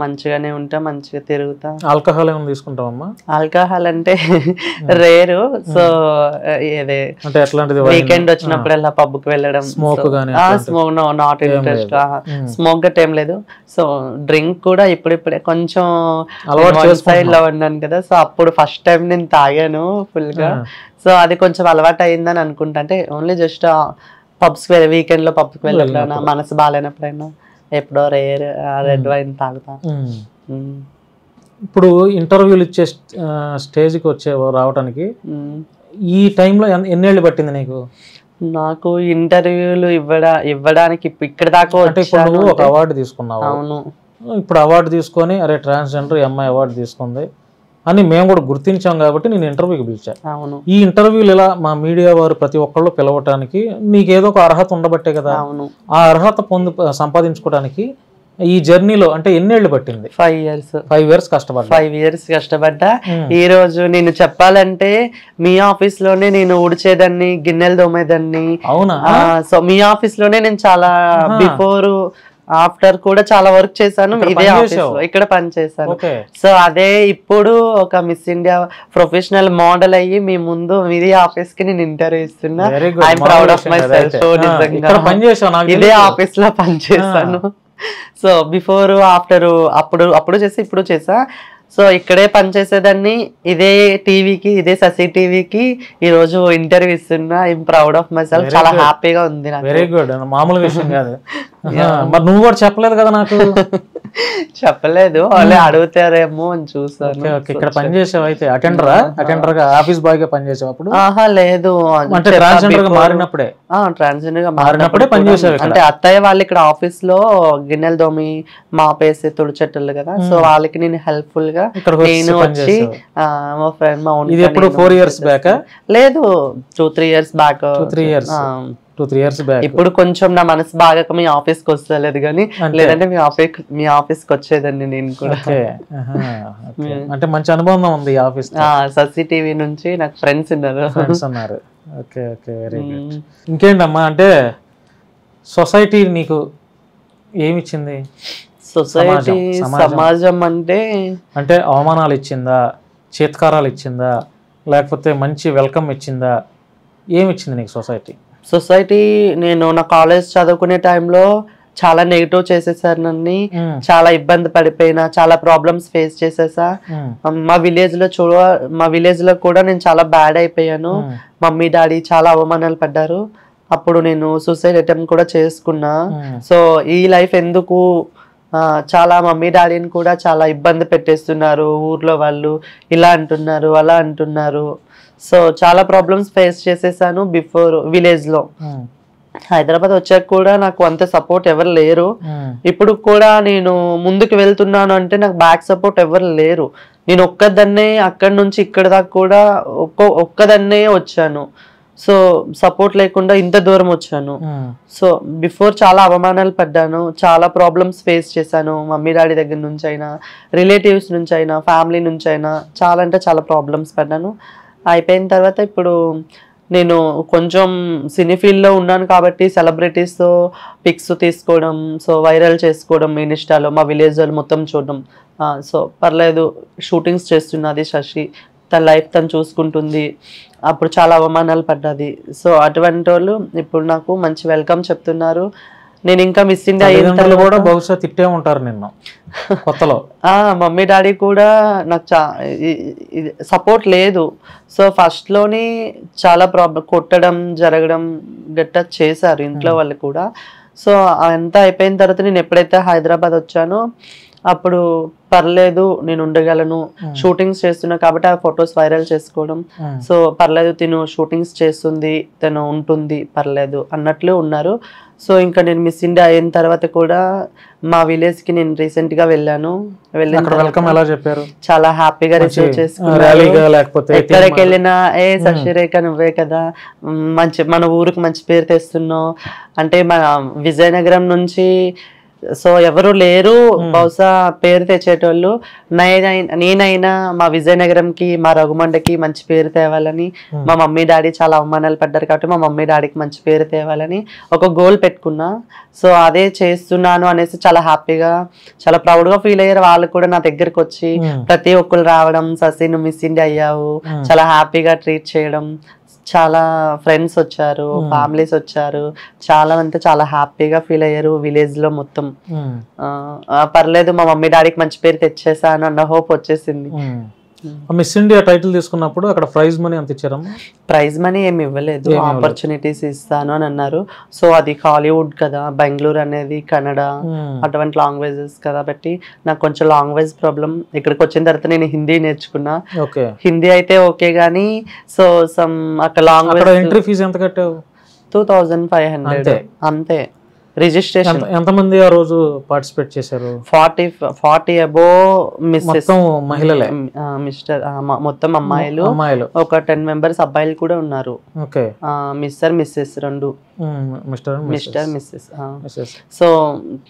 మంచిగానే ఉంటా, మంచిగా తిరుగుతా. ఆల్కహాల్ ఏమైనా తీసుకుంటావమ్మా? ఆల్కహాల్ అంటే రేరు. సో ఏదే వీకెండ్ వచ్చినప్పుడల్లా పబ్కి వెళ్ళడం. స్మోక్ నాట్ ఇంట్రెస్ట్, స్మోక్ గట్ ఏం లేదు. సో డ్రింక్ కూడా ఇప్పుడిప్పుడే కొంచెం సైడ్ లో ఉన్నాను కదా, సో అప్పుడు ఫస్ట్ టైం నేను తాగాను ఫుల్ గా. సో అది కొంచెం అలవాటు అయిందని అనుకుంటా. అంటే ఓన్లీ జస్ట్ పబ్స్ కి వీకెండ్ లో పబ్కి వెళ్ళినప్పుడైనా, మనసు బాగాలేనప్పుడైనా ఎప్పుడో రేర్ రెడ్ వైన్ తాగుతా. ఇప్పుడు ఇంటర్వ్యూలు ఇచ్చే స్టేజ్కి రావడానికి ఈ టైంలో ఎన్నేళ్ళు పట్టింది నీకు? నాకు ఇంటర్వ్యూలు ఇవ్వడానికి ఇక్కడ దాకా ఒక అవార్డు తీసుకున్నావు. అవును. ఇప్పుడు అవార్డు తీసుకొని అరే ట్రాన్స్జెండర్ అమ్మాయి అవార్డు తీసుకుంది అని మేము కూడా గుర్తించాం కాబట్టి నేను ఇంటర్వ్యూకి పిలిచా. అవును. ఈ ఇంటర్వ్యూలు ఇలా మా మీడియా వారు ప్రతి ఒక్కళ్ళు పిలవటానికి నీకేదో ఒక అర్హత ఉండబట్టే కదా. అవును. ఆ అర్హత సంపాదించుకోవడానికి ఈ జర్నీలో అంటే ఎన్నేళ్లు పట్టింది? 5 years. 5 years కష్టపడ్డా. 5 years కష్టపడ్డా. ఈ రోజు నేను చెప్పాలంటే మీ ఆఫీస్ లోనే నేను ఊడ్చేదాన్ని, గిన్నెలు తోమేదాన్ని. అవునా? సో మీ ఆఫీస్ లోనే నేను చాలా బిఫోర్ ఆఫ్టర్ కూడా చాలా వర్క్ చేశాను. ఇదే ఆఫీస్ లో ఇక్కడ పని చేశాను. సో అదే ఇప్పుడు ఒక మిస్ ఇండియా ప్రొఫెషనల్ మోడల్ అయ్యి మీ ముందు ఇదే ఆఫీస్ కి నేను ఇంటర్వ్యూ ఇస్తున్నా. I'm proud of my self. ఇదే ఆఫీస్ లో పని చేశాను. సో బిఫోర్ ఆఫ్టర్ అప్పుడు చేసి ఇప్పుడు చేసా. సో ఇక్కడే పనిచేసేదాన్ని, ఇదే టీవీకి, ఇదే శశి టీవీకి ఈ రోజు ఇంటర్వ్యూ ఇస్తున్నా. I'm proud of my self. చాలా హ్యాపీగా ఉంది నాకు. Very good. మామూలు విషయం కాదు. మరి నువ్వు కూడా చెప్పలేదు కదా నాకు? చెప్పలేదు, వాళ్ళే అడుగుతారేమో అని చూసాను. ఇక్కడ పనిచేసావు అయితే? అటెండర్ గా ఆఫీస్ బాయ్ గా పనిచేసావు అప్పుడు? లేదు, అంటే ట్రాన్స్జెండర్ గా మారినప్పుడే? ట్రాన్స్జెండర్ గా మారినప్పుడే పనిచేసావు. అంటే అత్తయ్య వాళ్ళు ఇక్కడ ఆఫీస్ లో గిన్నెలు దోమి మాపేసి తుడిచెట్టలు కదా, సో వాళ్ళకి నేను హెల్ప్ఫుల్ గా నేను వచ్చి మా ఫ్రెండ్ మా 4 years బ్యాక్? లేదు, 2-3 years బ్యాక్. 2-3 years back. ఇప్పుడు కొంచెం నా మనసు బాగా మీ ఆఫీస్ కి వస్తలేదు కానీ, లేదంటే మీ ఆఫీస్ కి వచ్చేదండి నేను కూడా. అంటే మంచి అనుభవం ఉంది ఆఫీస్. శశి టీవీ నుంచి నాకు ఫ్రెండ్స్ ఉన్నారు. Okay okay, very good. ఇంకేంటమ్మా, అంటే సొసైటీ నీకు ఏమిచ్చింది? సొసైటీ సమాజం అంటే అవమానాలు ఇచ్చిందా, చేత్కారాలు ఇచ్చిందా, లేకపోతే మంచి వెల్కమ్ ఇచ్చిందా? ఏమిచ్చింది నీకు సొసైటీ? నేను నా కాలేజ్ చదువుకునే టైంలో చాలా నెగిటివ్ చేసేసారు నన్ను. చాలా ఇబ్బంది పడిపోయినా, చాలా ప్రాబ్లమ్స్ ఫేస్ చేసేసా. మా విలేజ్ లో కూడా నేను చాలా బ్యాడ్ అయిపోయాను. మమ్మీ డాడీ చాలా అవమానాలు పడ్డారు. అప్పుడు నేను సూసైడ్ అటెంప్ట్ కూడా చేసుకున్నా. సో ఈ లైఫ్ ఎందుకు, చాలా మమ్మీ డాడీని కూడా చాలా ఇబ్బంది పెట్టేస్తున్నారు ఊర్లో వాళ్ళు, ఇలా అంటున్నారు అలా అంటున్నారు. సో చాలా ప్రాబ్లమ్స్ ఫేస్ చేసేసాను బిఫోర్ విలేజ్ లో. హైదరాబాద్ వచ్చాక కూడా నాకు అంత సపోర్ట్ ఎవరు లేరు. ఇప్పుడు కూడా నేను ముందుకు వెళ్తున్నాను అంటే నాకు బ్యాక్ సపోర్ట్ ఎవరు లేరు. నేను ఒక్కదాన్నే అక్కడి నుంచి ఇక్కడ దాకా కూడా ఒక్కదాన్నే వచ్చాను. సో సపోర్ట్ లేకుండా ఇంత దూరం వచ్చాను. సో బిఫోర్ చాలా అవమానాలు పడ్డాను, చాలా ప్రాబ్లమ్స్ ఫేస్ చేశాను. మమ్మీ డాడీ దగ్గర నుంచి అయినా, రిలేటివ్స్ నుంచి అయినా, ఫ్యామిలీ నుంచి అయినా చాలా అంటే చాలా ప్రాబ్లమ్స్ పడ్డాను. అయిపోయిన తర్వాత ఇప్పుడు నేను కొంచెం సినీ ఫీల్డ్లో ఉన్నాను కాబట్టి సెలబ్రిటీస్తో పిక్స్ తీసుకోవడం, సో వైరల్ చేసుకోవడం ఇన్స్టాలో, మా విలేజ్ వాళ్ళు మొత్తం చూడడం. సో పర్లేదు, షూటింగ్స్ చేస్తున్నది శశి, తన లైఫ్ తను చూసుకుంటుంది. అప్పుడు చాలా అవమానాలు పడ్డది. సో అటువంటి వాళ్ళు ఇప్పుడు నాకు మంచి వెల్కమ్ చెప్తున్నారు. నేను ఇంకా మిస్ ఇండియా కూడా బహుశా తిట్టే ఉంటారు నిన్ను కొత్తలో. మమ్మీ డాడీ కూడా నాకు సపోర్ట్ లేదు. సో ఫస్ట్ లోని చాలా ప్రాబ్లం, కొట్టడం జరగడం గట్టా చేశారు ఇంట్లో వాళ్ళు కూడా. సో అంతా అయిపోయిన తర్వాత నేను ఎప్పుడైతే హైదరాబాద్ వచ్చానో అప్పుడు పర్లేదు నేను ఉండగలను, షూటింగ్స్ చేస్తున్నా కాబట్టి ఆ ఫొటోస్ వైరల్ చేసుకోవడం. సో పర్లేదు తిను షూటింగ్స్ చేస్తుంది, తను ఉంటుంది, పర్లేదు అన్నట్లు ఉన్నారు. సో ఇంకా నేను మిస్ ఇండియా అయిన తర్వాత కూడా మా విలేజ్ కి నేను రీసెంట్ గా వెళ్ళాను. వెల్కమ్ ఎలా చెప్పారు? చాలా హ్యాపీగా రిసీవ్ చేసుకున్నారు. ఎక్కడికి వెళ్ళినా శశిరేఖ నువ్వే కదా, మంచి మన ఊరికి మంచి పేరు తెస్తున్నావు అంటే, మన విజయనగరం నుంచి సో ఎవరు లేరు బహుశా పేరు తెచ్చేటోళ్ళు. నేనైనా మా విజయనగరంకి, మా రఘుమండకి మంచి పేరు తేవాలని, మా మమ్మీ డాడీ చాలా అవమానాలు పడ్డారు కాబట్టి మా మమ్మీ డాడీకి మంచి పేరు తేవాలని ఒక గోల్ పెట్టుకున్నా. సో అదే చేస్తున్నాను అనేసి చాలా హ్యాపీగా, చాలా ప్రౌడ్గా ఫీల్ అయ్యారు. వాళ్ళు కూడా నా దగ్గరకు వచ్చి ప్రతి ఒక్కరు రావడం, శశి నువ్వు మిస్ ఇండియా అయ్యావు, చాలా హ్యాపీగా ట్రీట్ చేయడం. చాలా ఫ్రెండ్స్ వచ్చారు, ఫ్యామిలీస్ వచ్చారు, చాలా అంటే చాలా హ్యాపీగా ఫీల్ అయ్యారు విలేజ్ లో మొత్తం. పర్లేదు మా మమ్మీ డాడీకి మంచి పేరు తెచ్చేసాను అన్న హోప్ వచ్చేసింది. మిస్ ఇండియా టైటిల్ తీసుకున్నప్పుడు అక్కడ ప్రైజ్ మనీ ఎంత ఇచ్చారమ్మా? ప్రైజ్ మనీ ఏమి ఇవ్వలేదు, ఆపర్చునిటీస్ ఇస్తాను అని అన్నారు. సో అది హాలీవుడ్ కదా, బెంగళూరు అనేది కన్నడ, అటువంటి లాంగ్వేజెస్ కాబట్టి నాకు కొంచెం లాంగ్వేజ్ ప్రాబ్లం. ఇక్కడికి వచ్చిన తర్వాత నేను హిందీ నేర్చుకున్నా. హిందీ అయితే ఓకే గానీ సో సమ్ అక్కడ లాంగ్వేజ్. ఎంట్రీ ఫీజు ఎంత కట్టావు? 2500 అంతే. రిజిస్ట్రేషన్ ఎంతమంది ఆ రోజు పార్టిసిపేట్ చేశారు? 40 అబోవ్ మహిళలే, మిస్టర్ మొత్తం అమ్మాయిలు ఒక 10 మెంబర్స్ అబ్బాయిలు కూడా ఉన్నారు. మిస్టర్ మిస్సెస్ రెండు, మిస్టర్ మిస్సెస్. సో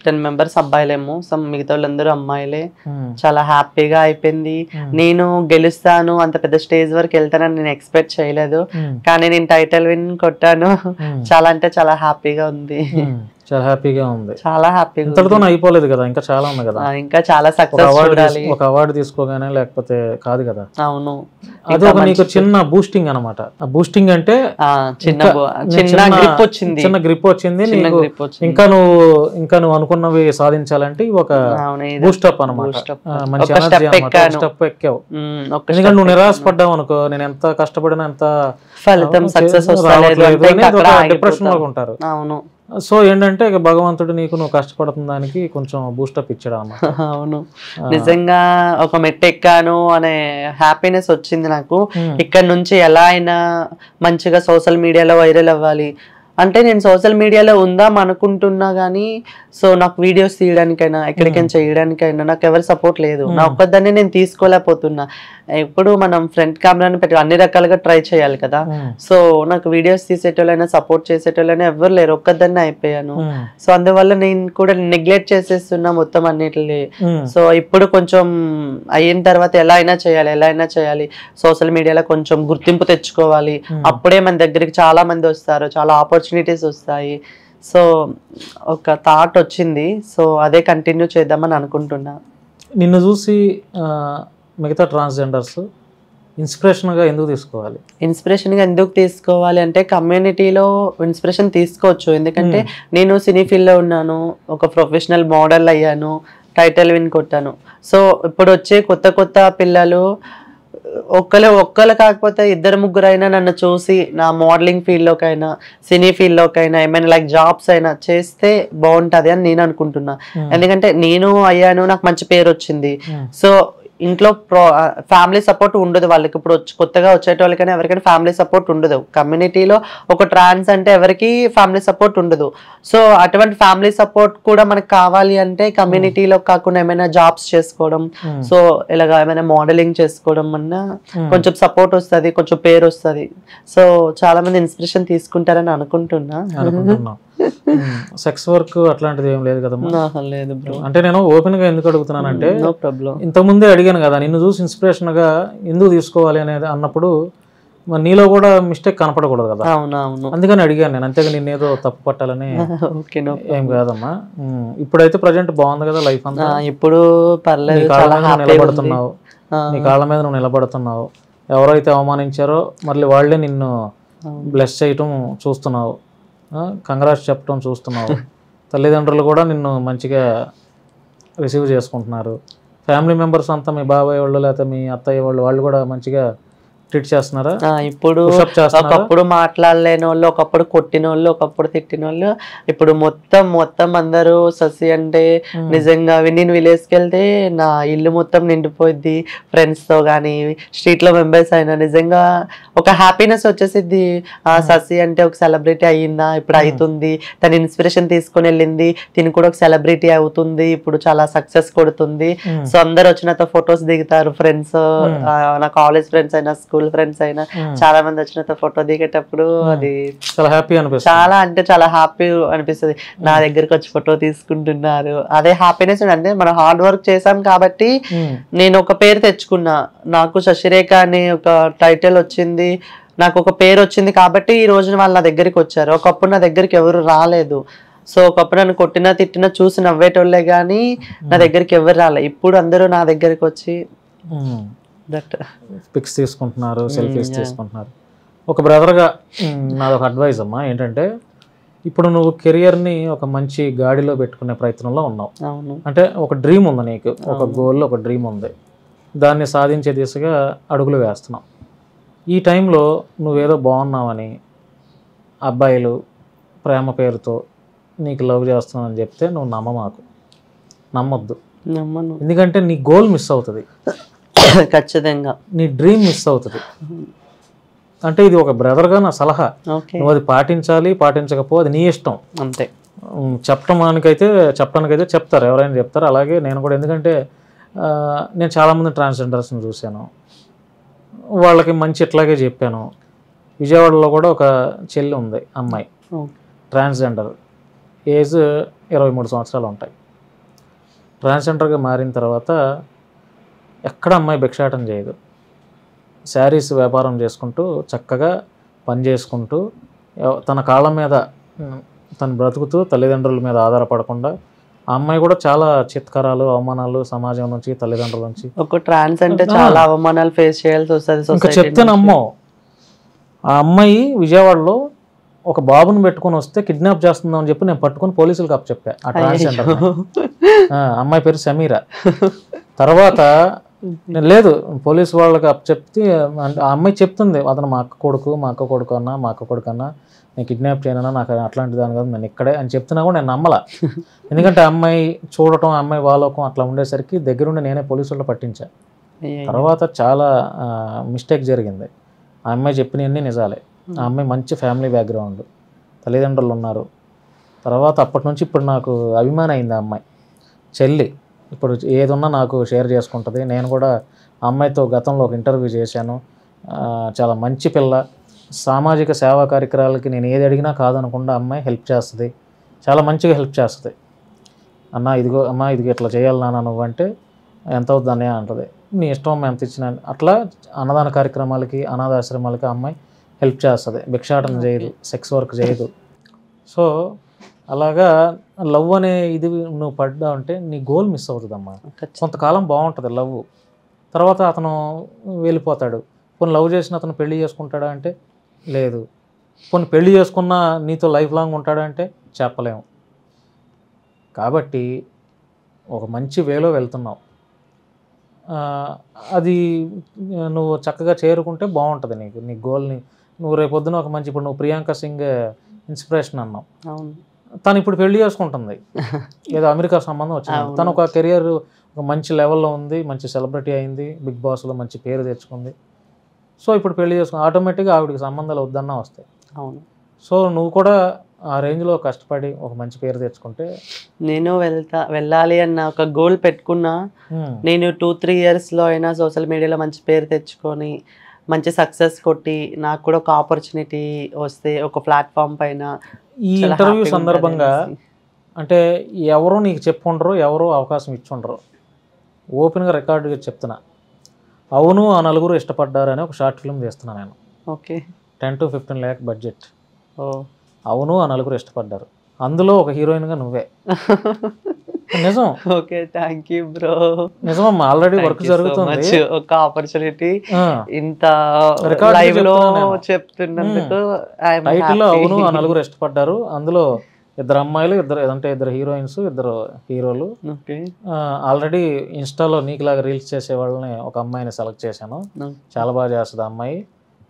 10 మెంబర్స్ అబ్బాయిలేమో, మిగతా వాళ్ళందరూ అమ్మాయిలే. చాలా హ్యాపీగా అయిపోయింది. నేను గెలుస్తాను, అంత పెద్ద స్టేజ్ వరకు వెళ్తానని నేను ఎక్స్పెక్ట్ చేయలేదు, కానీ నేను టైటిల్ విన్ కొట్టాను. చాలా అంటే చాలా హ్యాపీగా ఉంది. చాలా హ్యాపీగా ఉంది. చాలా హ్యాపీగా. ఇంతటితో అయిపోలేదు కదా, ఇంకా చాలా ఉంది కదా. ఇంకా చాలా సక్సెస్ చూడాలి. ఒక అవార్డు తీసుకోగానే లేకపోతే కాదు కదా. అవును, అది ఒక నీకు చిన్న బూస్టింగ్ అన్నమాట. ఆ బూస్టింగ్ అంటే చిన్న గ్రిప్ వచ్చింది, చిన్న గ్రిప్ వచ్చింది నీకు. ఇంకా నువ్వు అనుకున్నవి సాధించాలంటే ఒక బూస్టప్ అన్నమాట. మంచి స్టెప్ ఎక్కావు. ఎందుకంటే నువ్వు నిరాశపడ్డావు అనుకో, నేను ఎంత కష్టపడినా ఎంత ఫలితం సక్సెస్ డిప్రెషన్ లో ఉంటారు. అవును. సో ఏంటంటే భగవంతుడు నీకు నువ్వు కష్టపడుతున్న దానికి కొంచెం బూస్టప్ ఇచ్చాడు అన్నమాట. అవును, నిజంగా ఒక మెట్టు ఎక్కాను అనే హ్యాపీనెస్ వచ్చింది నాకు. ఇక్కడ నుంచి ఎలా అయినా మంచిగా సోషల్ మీడియాలో వైరల్ అవ్వాలి అంటే, నేను సోషల్ మీడియాలో ఉందాం అనుకుంటున్నా కానీ సో నాకు వీడియోస్ తీయడానికైనా ఎక్కడికైనా చేయడానికైనా నాకు ఎవరు సపోర్ట్ లేదు. నా ఒక్కదాన్ని నేను తీసుకోలేకపోతున్నా. ఎప్పుడు మనం ఫ్రంట్ కెమెరాని పెట్టి అన్ని రకాలుగా ట్రై చేయాలి కదా. సో నాకు వీడియోస్ తీసేటోళ్ళైనా సపోర్ట్ చేసేటోళ్ళైనా ఎవరు లేరు, ఒక్కదాన్ని అయిపోయాను. సో అందువల్ల నేను కూడా నెగ్లెక్ట్ చేసేస్తున్నా మొత్తం అన్నిటిని. సో ఇప్పుడు కొంచెం అయిన తర్వాత ఎలా అయినా చేయాలి, సోషల్ మీడియాలో కొంచెం గుర్తింపు తెచ్చుకోవాలి. అప్పుడే మన దగ్గరికి చాలా మంది వస్తారు, చాలా ఆపర్చునిటీస్ వస్తాయి. సో ఒక థాట్ వచ్చింది, సో అదే కంటిన్యూ చేద్దామని అనుకుంటున్నా. నిన్ను చూసి మిగతా ట్రాన్స్జెండర్స్ ఇన్స్పిరేషన్గా ఎందుకు తీసుకోవాలి అంటే కమ్యూనిటీలో ఇన్స్పిరేషన్ తీసుకోవచ్చు. ఎందుకంటే నేను సినీ ఫీల్డ్లో ఉన్నాను, ఒక ప్రొఫెషనల్ మోడల్ అయ్యాను, టైటిల్ విన్ కొట్టాను. సో ఇప్పుడు వచ్చే కొత్త పిల్లలు ఒక్కరు కాకపోతే 2-3 అయినా నన్ను చూసి నా మోడలింగ్ ఫీల్డ్లోకైనా సినీ ఫీల్డ్లోకైనా ఏమైనా లైక్ జాబ్స్ అయినా చేస్తే బాగుంటుంది అని నేను అనుకుంటున్నా. ఎందుకంటే నేను అయ్యాను, నాకు మంచి పేరు వచ్చింది. సో ఇంట్లో ఫ్యామిలీ సపోర్ట్ ఉండదు వాళ్ళకి. ఇప్పుడు కొత్తగా వచ్చేటోళ్ళకైనా ఎవరికైనా ఫ్యామిలీ సపోర్ట్ ఉండదు. కమ్యూనిటీలో ఒక ట్రాన్స్ అంటే ఎవరికి ఫ్యామిలీ సపోర్ట్ ఉండదు. సో అటువంటి ఫ్యామిలీ సపోర్ట్ కూడా మనకు కావాలి అంటే కమ్యూనిటీలో కాకుండా ఏమైనా జాబ్స్ చేసుకోవడం, సో ఇలాగా ఏమైనా మోడలింగ్ చేసుకోవడం అన్నా కొంచెం సపోర్ట్ వస్తుంది, కొంచెం పేరు వస్తుంది. సో చాలా మంది ఇన్స్పిరేషన్ తీసుకుంటారని అనుకుంటున్నా. సెక్స్ వర్క్ అట్లాంటిది ఏం లేదు కదా? లేదు బ్రో. అంటే నేను ఓపెన్ గా ఎందుకు అడుగుతున్నానంటే, ఇంతకుముందే అడిగాను కదా, నిన్ను చూసి ఇన్స్పిరేషన్ గా ఎందుకు తీసుకోవాలి అనేది అన్నప్పుడు నీలో కూడా మిస్టేక్ కనపడకూడదు కదా. అందుకని అడిగాను నేను, అంతేగా నిన్నేదో తప్పు పట్టాలని ఏం కాదమ్మా. ఇప్పుడైతే ప్రజెంట్ బాగుంది కదా లైఫ్ అంతా. ఇప్పుడు పర్లేదు, నీ కాళ్ళ మీద నువ్వు నిలబడుతున్నావు. ఎవరైతే అవమానించారో మళ్ళీ వాళ్ళే నిన్ను బ్లెస్ చేయటం చూస్తున్నావు, కంగ్రాట్స్ చెప్పడం చూస్తున్నావు. తల్లిదండ్రులు కూడా నిన్ను మంచిగా రిసీవ్ చేసుకుంటున్నారు. ఫ్యామిలీ మెంబర్స్ అంతా, మీ బాబాయ్ వాళ్ళు లేకపోతే మీ అత్తయ్య వాళ్ళు కూడా మంచిగా ట్రీట్ చేస్తున్నారా? ఇప్పుడు Push-up చేస్తున్నారా? ఒకప్పుడు మాట్లాడలేని వాళ్ళు, ఒకప్పుడు కొట్టిన వాళ్ళు, ఒకప్పుడు తిట్టిన వాళ్ళు, ఇప్పుడు మొత్తం అందరూ శశి అంటే నిజంగా నేను విలేజ్కి వెళ్తే నా ఇల్లు మొత్తం నిండిపోయింది ఫ్రెండ్స్ తో గానీ, స్ట్రీట్ లో మెంబర్స్ అయినా నిజంగా ఒక హ్యాపీనెస్ వచ్చేసిద్ది. శశి అంటే ఒక సెలబ్రిటీ అయ్యిందా, ఇప్పుడు అవుతుంది, తన ఇన్స్పిరేషన్ తీసుకొని వెళ్ళింది, తిని కూడా ఒక సెలబ్రిటీ అవుతుంది, ఇప్పుడు చాలా సక్సెస్ కొడుతుంది. సో అందరు వచ్చి నాతో ఫొటోస్ దిగుతారు, ఫ్రెండ్స్, నా కాలేజ్ ఫ్రెండ్స్ అయినా స్కూల్ ఫ్రెండ్స్ అయినా చాలా మంది వచ్చిన ఫోటో దిగేటప్పుడు అది చాలా హ్యాపీ అనిపిస్తుంది. చాలా అంటే చాలా హ్యాపీ అనిపిస్తుంది. నా దగ్గరికి వచ్చి ఫోటో తీసుకుంటున్నారు, అదే హ్యాపీనెస్. అంటే మనం హార్డ్ వర్క్ చేసాం కాబట్టి నేను ఒక పేరు తెచ్చుకున్నా, నాకు శశిరేఖ అనే ఒక టైటిల్ వచ్చింది, నాకు ఒక పేరు వచ్చింది కాబట్టి ఈ రోజున వాళ్ళు నా దగ్గరికి వచ్చారు. ఒకప్పుడు నా దగ్గరికి ఎవరు రాలేదు. సో ఒకప్పుడు నన్ను కొట్టినా తిట్టినా చూసి నవ్వేటోళ్ళే కానీ నా దగ్గరికి ఎవరు రాలే. ఇప్పుడు అందరూ నా దగ్గరికి వచ్చి పిక్స్ తీసుకుంటున్నారు, సెల్ఫీస్ తీసుకుంటున్నారు. ఒక బ్రదర్గా నాదొక అడ్వైజ్ అమ్మా ఏంటంటే, ఇప్పుడు నువ్వు కెరియర్ని ఒక మంచి గాడిలో పెట్టుకునే ప్రయత్నంలో ఉన్నావు. అంటే ఒక డ్రీమ్ ఉంది నీకు, ఒక గోల్, ఒక డ్రీమ్ ఉంది, దాన్ని సాధించే దిశగా అడుగులు వేస్తున్నావు. ఈ టైంలో నువ్వేదో బాగున్నావని అబ్బాయిలు ప్రేమ పేరుతో నీకు లవ్ చేస్తున్నానని చెప్తే నువ్వు నమ్మొద్దు. ఎందుకంటే నీ గోల్ మిస్ అవుతుంది, ఖచ్చితంగా నీ డ్రీమ్ మిస్ అవుతుంది. అంటే ఇది ఒక బ్రదర్గా నా సలహా, నువ్వు అది పాటించాలి, పాటించకపో అది నీ ఇష్టం అంతే. చెప్పడానికైతే చెప్తారు, ఎవరైనా చెప్తారు. అలాగే నేను కూడా, ఎందుకంటే నేను చాలామంది ట్రాన్స్జెండర్స్ని చూశాను, వాళ్ళకి మంచి ఇట్లాగే చెప్పాను. విజయవాడలో కూడా ఒక చెల్లి ఉంది, అమ్మాయి ట్రాన్స్జెండర్, ఏజ్ 23 సంవత్సరాలు ఉంటాయి. ట్రాన్స్జెండర్గా మారిన తర్వాత ఎక్కడ అమ్మాయి భిక్షాటం చేయదు, శారీస్ వ్యాపారం చేసుకుంటూ చక్కగా పని చేసుకుంటూ తన కాళ్ళ మీద తను బ్రతుకుతూ తల్లిదండ్రుల మీద ఆధారపడకుండా ఆ అమ్మాయి కూడా చాలా చిత్కారాలు, అవమానాలు సమాజం నుంచి, తల్లిదండ్రుల నుంచి. ఒక ట్రాన్స్ అంటే చాలా అవమానాలు ఫేస్ చేయాల్సి వస్తుంది. ఇంకా చెప్తే నమ్మో. ఆ అమ్మాయి విజయవాడలో ఒక బాబుని పెట్టుకొని వస్తే కిడ్నాప్ చేస్తుందని చెప్పి నేను పట్టుకొని పోలీసులకు అప్పచెప్పా. ఆ ట్రాన్స్జెండర్ అమ్మాయి పేరు సమీరా. తర్వాత లేదు, పోలీసు వాళ్ళకి అప్పచెప్తే ఆ అమ్మాయి చెప్తుంది, అతను మా అక్క కొడుకు అన్నా నేను కిడ్నాప్ చేయనన్నా, నాకు అట్లాంటి దాని కాదు, నేను ఇక్కడే అని చెప్తున్నా కూడా నేను నమ్మలా. ఎందుకంటే ఆ అమ్మాయి చూడటం, ఆ అమ్మాయి వాళ్ళకం అట్లా ఉండేసరికి దగ్గరుండి నేనే పోలీసుల్లో పట్టించా. తర్వాత చాలా మిస్టేక్ జరిగింది. ఆ అమ్మాయి చెప్పినవన్నీ నిజాలే. ఆ అమ్మాయి మంచి ఫ్యామిలీ బ్యాక్గ్రౌండ్, తల్లిదండ్రులు ఉన్నారు. తర్వాత అప్పటి నుంచి ఇప్పుడు నాకు అభిమానం అయింది. ఆ అమ్మాయి చెల్లి ఇప్పుడు ఏదున్నా నాకు షేర్ చేసుకుంటుంది. నేను కూడా ఆ అమ్మాయితో గతంలో ఒక ఇంటర్వ్యూ చేశాను. చాలా మంచి పిల్ల, సామాజిక సేవా కార్యక్రమాలకి నేను ఏది అడిగినా కాదనకుండా అమ్మాయి హెల్ప్ చేస్తుంది, చాలా మంచిగా హెల్ప్ చేస్తుంది. అమ్మ ఇదిగో ఇట్లా చేయాలి నాన్న నువ్వంటే ఎంత అవుతుందనే అంటుంది. నీ ఇష్టం అమ్మ ఎంత ఇచ్చినా. అట్లా అన్నదాన కార్యక్రమాలకి, అనాథాశ్రమాలకి అమ్మాయి హెల్ప్ చేస్తుంది, భిక్షాటన చేయదు, సెక్స్ వర్క్ చేయదు. సో అలాగా లవ్ అనే ఇది నువ్వు పడ్డావు అంటే నీ గోల్ మిస్ అవుతుందమ్మా. కొంతకాలం బాగుంటుంది లవ్, తర్వాత అతను వెళ్ళిపోతాడు. కొన్ని లవ్ చేసిన అతను పెళ్లి చేసుకుంటాడా అంటే లేదు. కొన్ని పెళ్లి చేసుకున్న నీతో లైఫ్ లాంగ్ ఉంటాడా అంటే చెప్పలేము. కాబట్టి ఒక మంచి వేలో వెళ్తున్నావు, అది నువ్వు చక్కగా చేరుకుంటే బాగుంటుంది నీకు, నీ గోల్ని. నువ్వు రేపొద్దున ఒక మంచి, ఇప్పుడు నువ్వు ప్రియాంక సింగ్ ఇన్స్పిరేషన్ అన్నావు, తను ఇప్పుడు పెళ్లి చేసుకుంటుంది, ఏదో అమెరికా సంబంధం వచ్చింది. తను ఒక కెరియర్ ఒక మంచి లెవెల్లో ఉంది, మంచి సెలబ్రిటీ అయింది, బిగ్ బాస్లో మంచి పేరు తెచ్చుకుంది. సో ఇప్పుడు పెళ్లి చేసుకుని ఆటోమేటిక్గా ఆవిడకి సంబంధాలు వద్దన్నా వస్తాయి. అవును. సో నువ్వు కూడా ఆ రేంజ్లో కష్టపడి ఒక మంచి పేరు తెచ్చుకుంటే. నేను వెళ్ళాలి అన్న ఒక గోల్ పెట్టుకున్నా. నేను 2-3 ఇయర్స్లో అయినా సోషల్ మీడియాలో మంచి పేరు తెచ్చుకొని మంచి సక్సెస్ కొట్టి నాకు కూడా ఒక ఆపర్చునిటీ వస్తే ఒక ప్లాట్ఫామ్ పైన. ఈ ఇంటర్వ్యూ సందర్భంగా అంటే ఎవరో నీకు చెప్పుండరు, ఎవరో అవకాశం ఇచ్చుండరు, ఓపెన్గా రికార్డుగా చెప్తున్నా. అవును ఆ నలుగురు ఇష్టపడ్డారని ఒక షార్ట్ ఫిల్మ్ తీస్తున్నా నేను. ఓకే. 10 to 15 lakh budget. అవును ఆ నలుగురు ఇష్టపడ్డారు, అందులో ఒక హీరోయిన్గా నువ్వే. నిజం. Okay, thank you bro. నిజమమ్మా, ఆల్రెడీ వర్క్ జరుగుతుంది. ఒక ఆపర్చునిటీ ఇంత లైవ్ లో చెప్తున్నందుకు. టైటిల్ అవును ఆ నలుగురు ఇష్టపడ్డారు, అందులో ఇద్దరు అమ్మాయిలు, ఇద్దరు హీరోయిన్స్, ఇద్దరు హీరోలు. ఓకే. ఆల్రెడీ ఇన్స్టాలో నీకులాగా రీల్స్ చేసే వాళ్ళని ఒక అమ్మాయిని సెలెక్ట్ చేశాను. చాలా బాగా చేస్తుంది ఆ అమ్మాయి.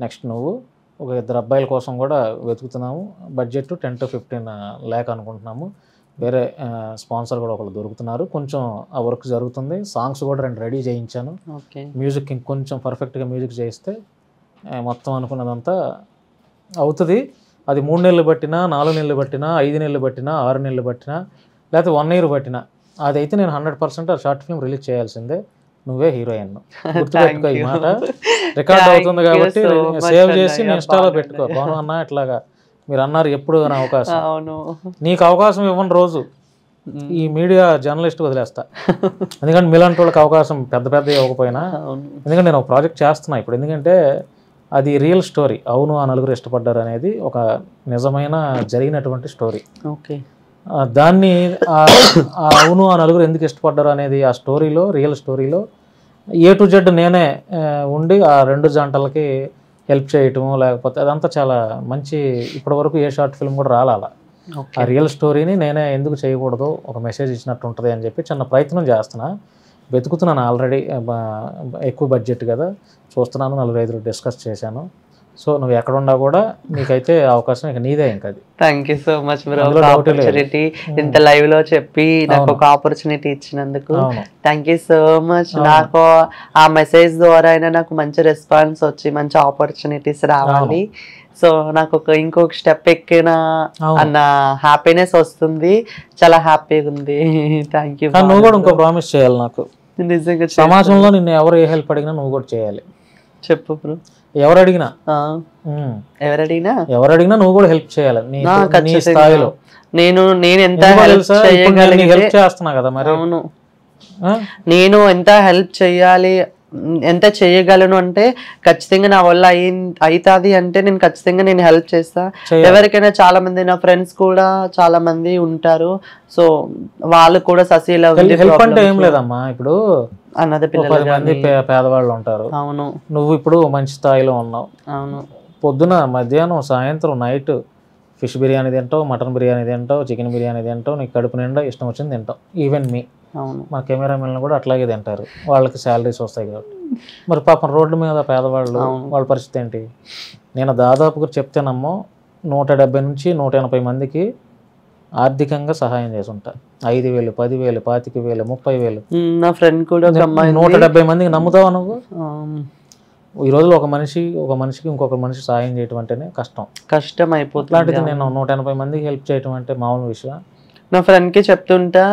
నెక్స్ట్ నువ్వు, ఒక ఇద్దరు అబ్బాయిల కోసం కూడా వెతుకుతున్నాము. బడ్జెట్ 10 to 15 lakh అనుకుంటున్నాము. వేరే స్పాన్సర్ కూడా ఒకళ్ళు దొరుకుతున్నారు. కొంచెం ఆ వర్క్ జరుగుతుంది. సాంగ్స్ కూడా 2 రెడీ చేయించాను. మ్యూజిక్ ఇంకొంచెం పర్ఫెక్ట్గా మ్యూజిక్ చేయిస్తే మొత్తం అనుకున్నదంతా అవుతుంది. అది 3 నెలలు పట్టినా, 4 నెలలు పట్టినా, 5 నెలలు పట్టినా, 6 నెలలు పట్టినా, లేకపోతే 1 year పట్టినా, అదైతే నేను 100% ఆ షార్ట్ ఫిల్మ్ రిలీజ్ చేయాల్సిందే. నువ్వే హీరోయిన్. గుర్తుపెట్టుకో ఈ మాట. రికార్డ్ అవుతుంది కాబట్టి సేవ్ చేసి నేను ఇన్స్టాలో పెట్టుకో. బాను అన్న ఇట్లాగా మీరు అన్నారు ఎప్పుడు నా అవకాశం, నీకు అవకాశం ఇవ్వని రోజు ఈ మీడియా జర్నలిస్ట్ వదిలేస్తా. ఎందుకంటే మీలాంటి వాళ్ళకి అవకాశం పెద్ద ఇవ్వకపోయినా, ఎందుకంటే నేను ఒక ప్రాజెక్ట్ చేస్తున్నా ఇప్పుడు. ఎందుకంటే అది రియల్ స్టోరీ. అవును ఆ నలుగురు ఇష్టపడ్డారు అనేది ఒక నిజమైన జరిగినటువంటి స్టోరీ. ఓకే. దాన్ని అవును ఆ నలుగురు ఎందుకు ఇష్టపడ్డారు అనేది ఆ స్టోరీలో, రియల్ స్టోరీలో A to Z నేనే ఉండి ఆ 2 జంటలకి హెల్ప్ చేయటము, లేకపోతే అదంతా చాలా మంచి. ఇప్పటి వరకు ఏ షార్ట్ ఫిల్మ్ కూడా రాలా. ఆ రియల్ స్టోరీని నేనే ఎందుకు చేయకూడదు, ఒక మెసేజ్ ఇచ్చినట్టు ఉంటుంది అని చెప్పి చిన్న ప్రయత్నం చేస్తున్నా. వెతుకుతున్నాను. ఆల్రెడీ ఎక్కువ బడ్జెట్ కదా చూస్తున్నాను. 4-5 డిస్కస్ చేశాను. సో నువ్వు ఎక్కడున్నా కూడా నీకైతే అవకాశం ఇక నీదే. ఇంకా అది. Thank you so much bro. Opportunity ఇంత లైవ్ లో చెప్పి నాకు ఒక ఆపర్చునిటీ ఇచ్చినందుకు థ్యాంక్ యూ సో మచ్. నాకు ఆ మెసేజ్ ద్వారా అయినా నాకు మంచి రెస్పాన్స్ వచ్చి మంచి ఆపర్చునిటీస్ రావాలి. సో నాకు ఇంకొక స్టెప్ ఎక్కిన అన్న హ్యాపీనెస్ వస్తుంది. చాలా హ్యాపీగా ఉంది. Thank you. నువ్వు కూడా ఇంకో ప్రామిస్ చేయాలి నాకు. నిజంగా సమాజంలో నిన్ను ఎవరు ఏ హెల్ప్ అడిగినా నువ్వు కూడా చేయాలి. చెప్పు బ్రో. ఎవరు అడిగినా నువ్వు కూడా హెల్ప్ చేయాలి నీ స్థాయిలో. నేను ఎంత హెల్ప్ చేస్తున్నా కదా మరి. అవును, నేను ఎంత హెల్ప్ చేయాలి, ఎంత చేయగలను అంటే ఖచ్చితంగా నా వల్ల అవుతుంది అంటే నేను ఖచ్చితంగా నేను హెల్ప్ చేస్తా. ఎవరికైనా చాలా మంది నా ఫ్రెండ్స్ కూడా చాలా మంది ఉంటారు. సో వాళ్ళు కూడా ససీలా హెల్ప్ అంటే ఏం లేదమ్మా. ఇప్పుడు అన్నది 10 మంది పేదవాళ్ళు ఉంటారు. అవును. నువ్వు ఇప్పుడు మంచి స్థాయిలో ఉన్నావు. అవును. పొద్దున, మధ్యాహ్నం, సాయంత్రం, నైట్ ఫిష్ బిర్యానీ తింటావు, మటన్ బిర్యానీ తింటావు, చికెన్ బిర్యానీ తింటావు. నీకు కడుపు నిండా ఇష్టం వచ్చింది తింటావు. ఈవెన్ మీ మా కెమెరామెన్లు కూడా అట్లాగే తింటారు. వాళ్ళకి శాలరీస్ వస్తాయి కాబట్టి. మరి పాపం రోడ్డు మీద పేదవాళ్ళు, వాళ్ళ పరిస్థితి ఏంటి? నేను దాదాపుగా చెప్తేనమ్మో 170 నుంచి 180 మందికి ఆర్థికంగా సహాయం చేసి ఉంటా. 5,000, 10,000, 25,000, 30,000. నా ఫ్రెండ్ కూడా 170 మందికి నమ్ముతావా నువ్వు? ఈ రోజులో ఒక మనిషికి ఇంకొక మనిషి సహాయం చేయటం అంటేనే కష్టం అయిపోతుంది. అలాంటిది నేను 180 మందికి హెల్ప్ చేయటం అంటే మామూలు విషయం. నా ఫ్రెండ్కి చెప్తుంటా,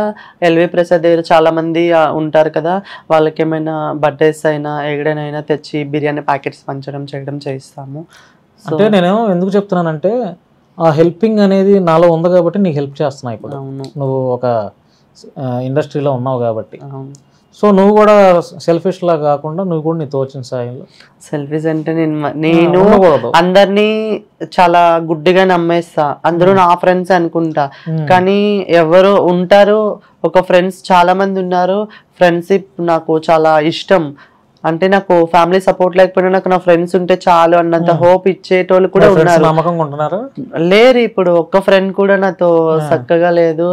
ఎల్వి ప్రసాద్ దగ్గర చాలా మంది ఉంటారు కదా, వాళ్ళకి ఏమైనా బర్త్డేస్ అయినా ఎక్కడైనా తెచ్చి బిర్యానీ ప్యాకెట్స్ పంచడం చేయడం చేయిస్తాము. అంటే నేను ఎందుకు చెప్తున్నానంటే ఆ హెల్పింగ్ అనేది నాలో ఉంది కాబట్టి నీకు హెల్ప్ చేస్తున్నా. ఇప్పుడు నువ్వు ఒక ఇండస్ట్రీలో ఉన్నావు కాబట్టి. సో నువ్వు కూడా సెల్ఫిష్ లా కాకుండా నువ్వు కూడా నీ తోచిన స్థాయిలో. సెల్ఫిష్ అంటే నేను అందరినీ చాలా గుడ్డిగా నమ్మేస్తా. అందరూ నా ఫ్రెండ్స్ అనుకుంటా, కానీ ఎవరు ఉంటారు, ఒక ఫ్రెండ్స్ చాలా మంది ఉన్నారు. ఫ్రెండ్షిప్ నాకు చాలా ఇష్టం. అంటే నాకు ఫ్యామిలీ సపోర్ట్ లేకపోయినా నాకు నా ఫ్రెండ్స్ ఉంటే చాలు అన్నంత హోప్ ఇచ్చేటోళ్ళు కూడా ఉన్నారు. లేరు ఇప్పుడు ఒక్క ఫ్రెండ్ కూడా నాతో చక్కగా లేదు.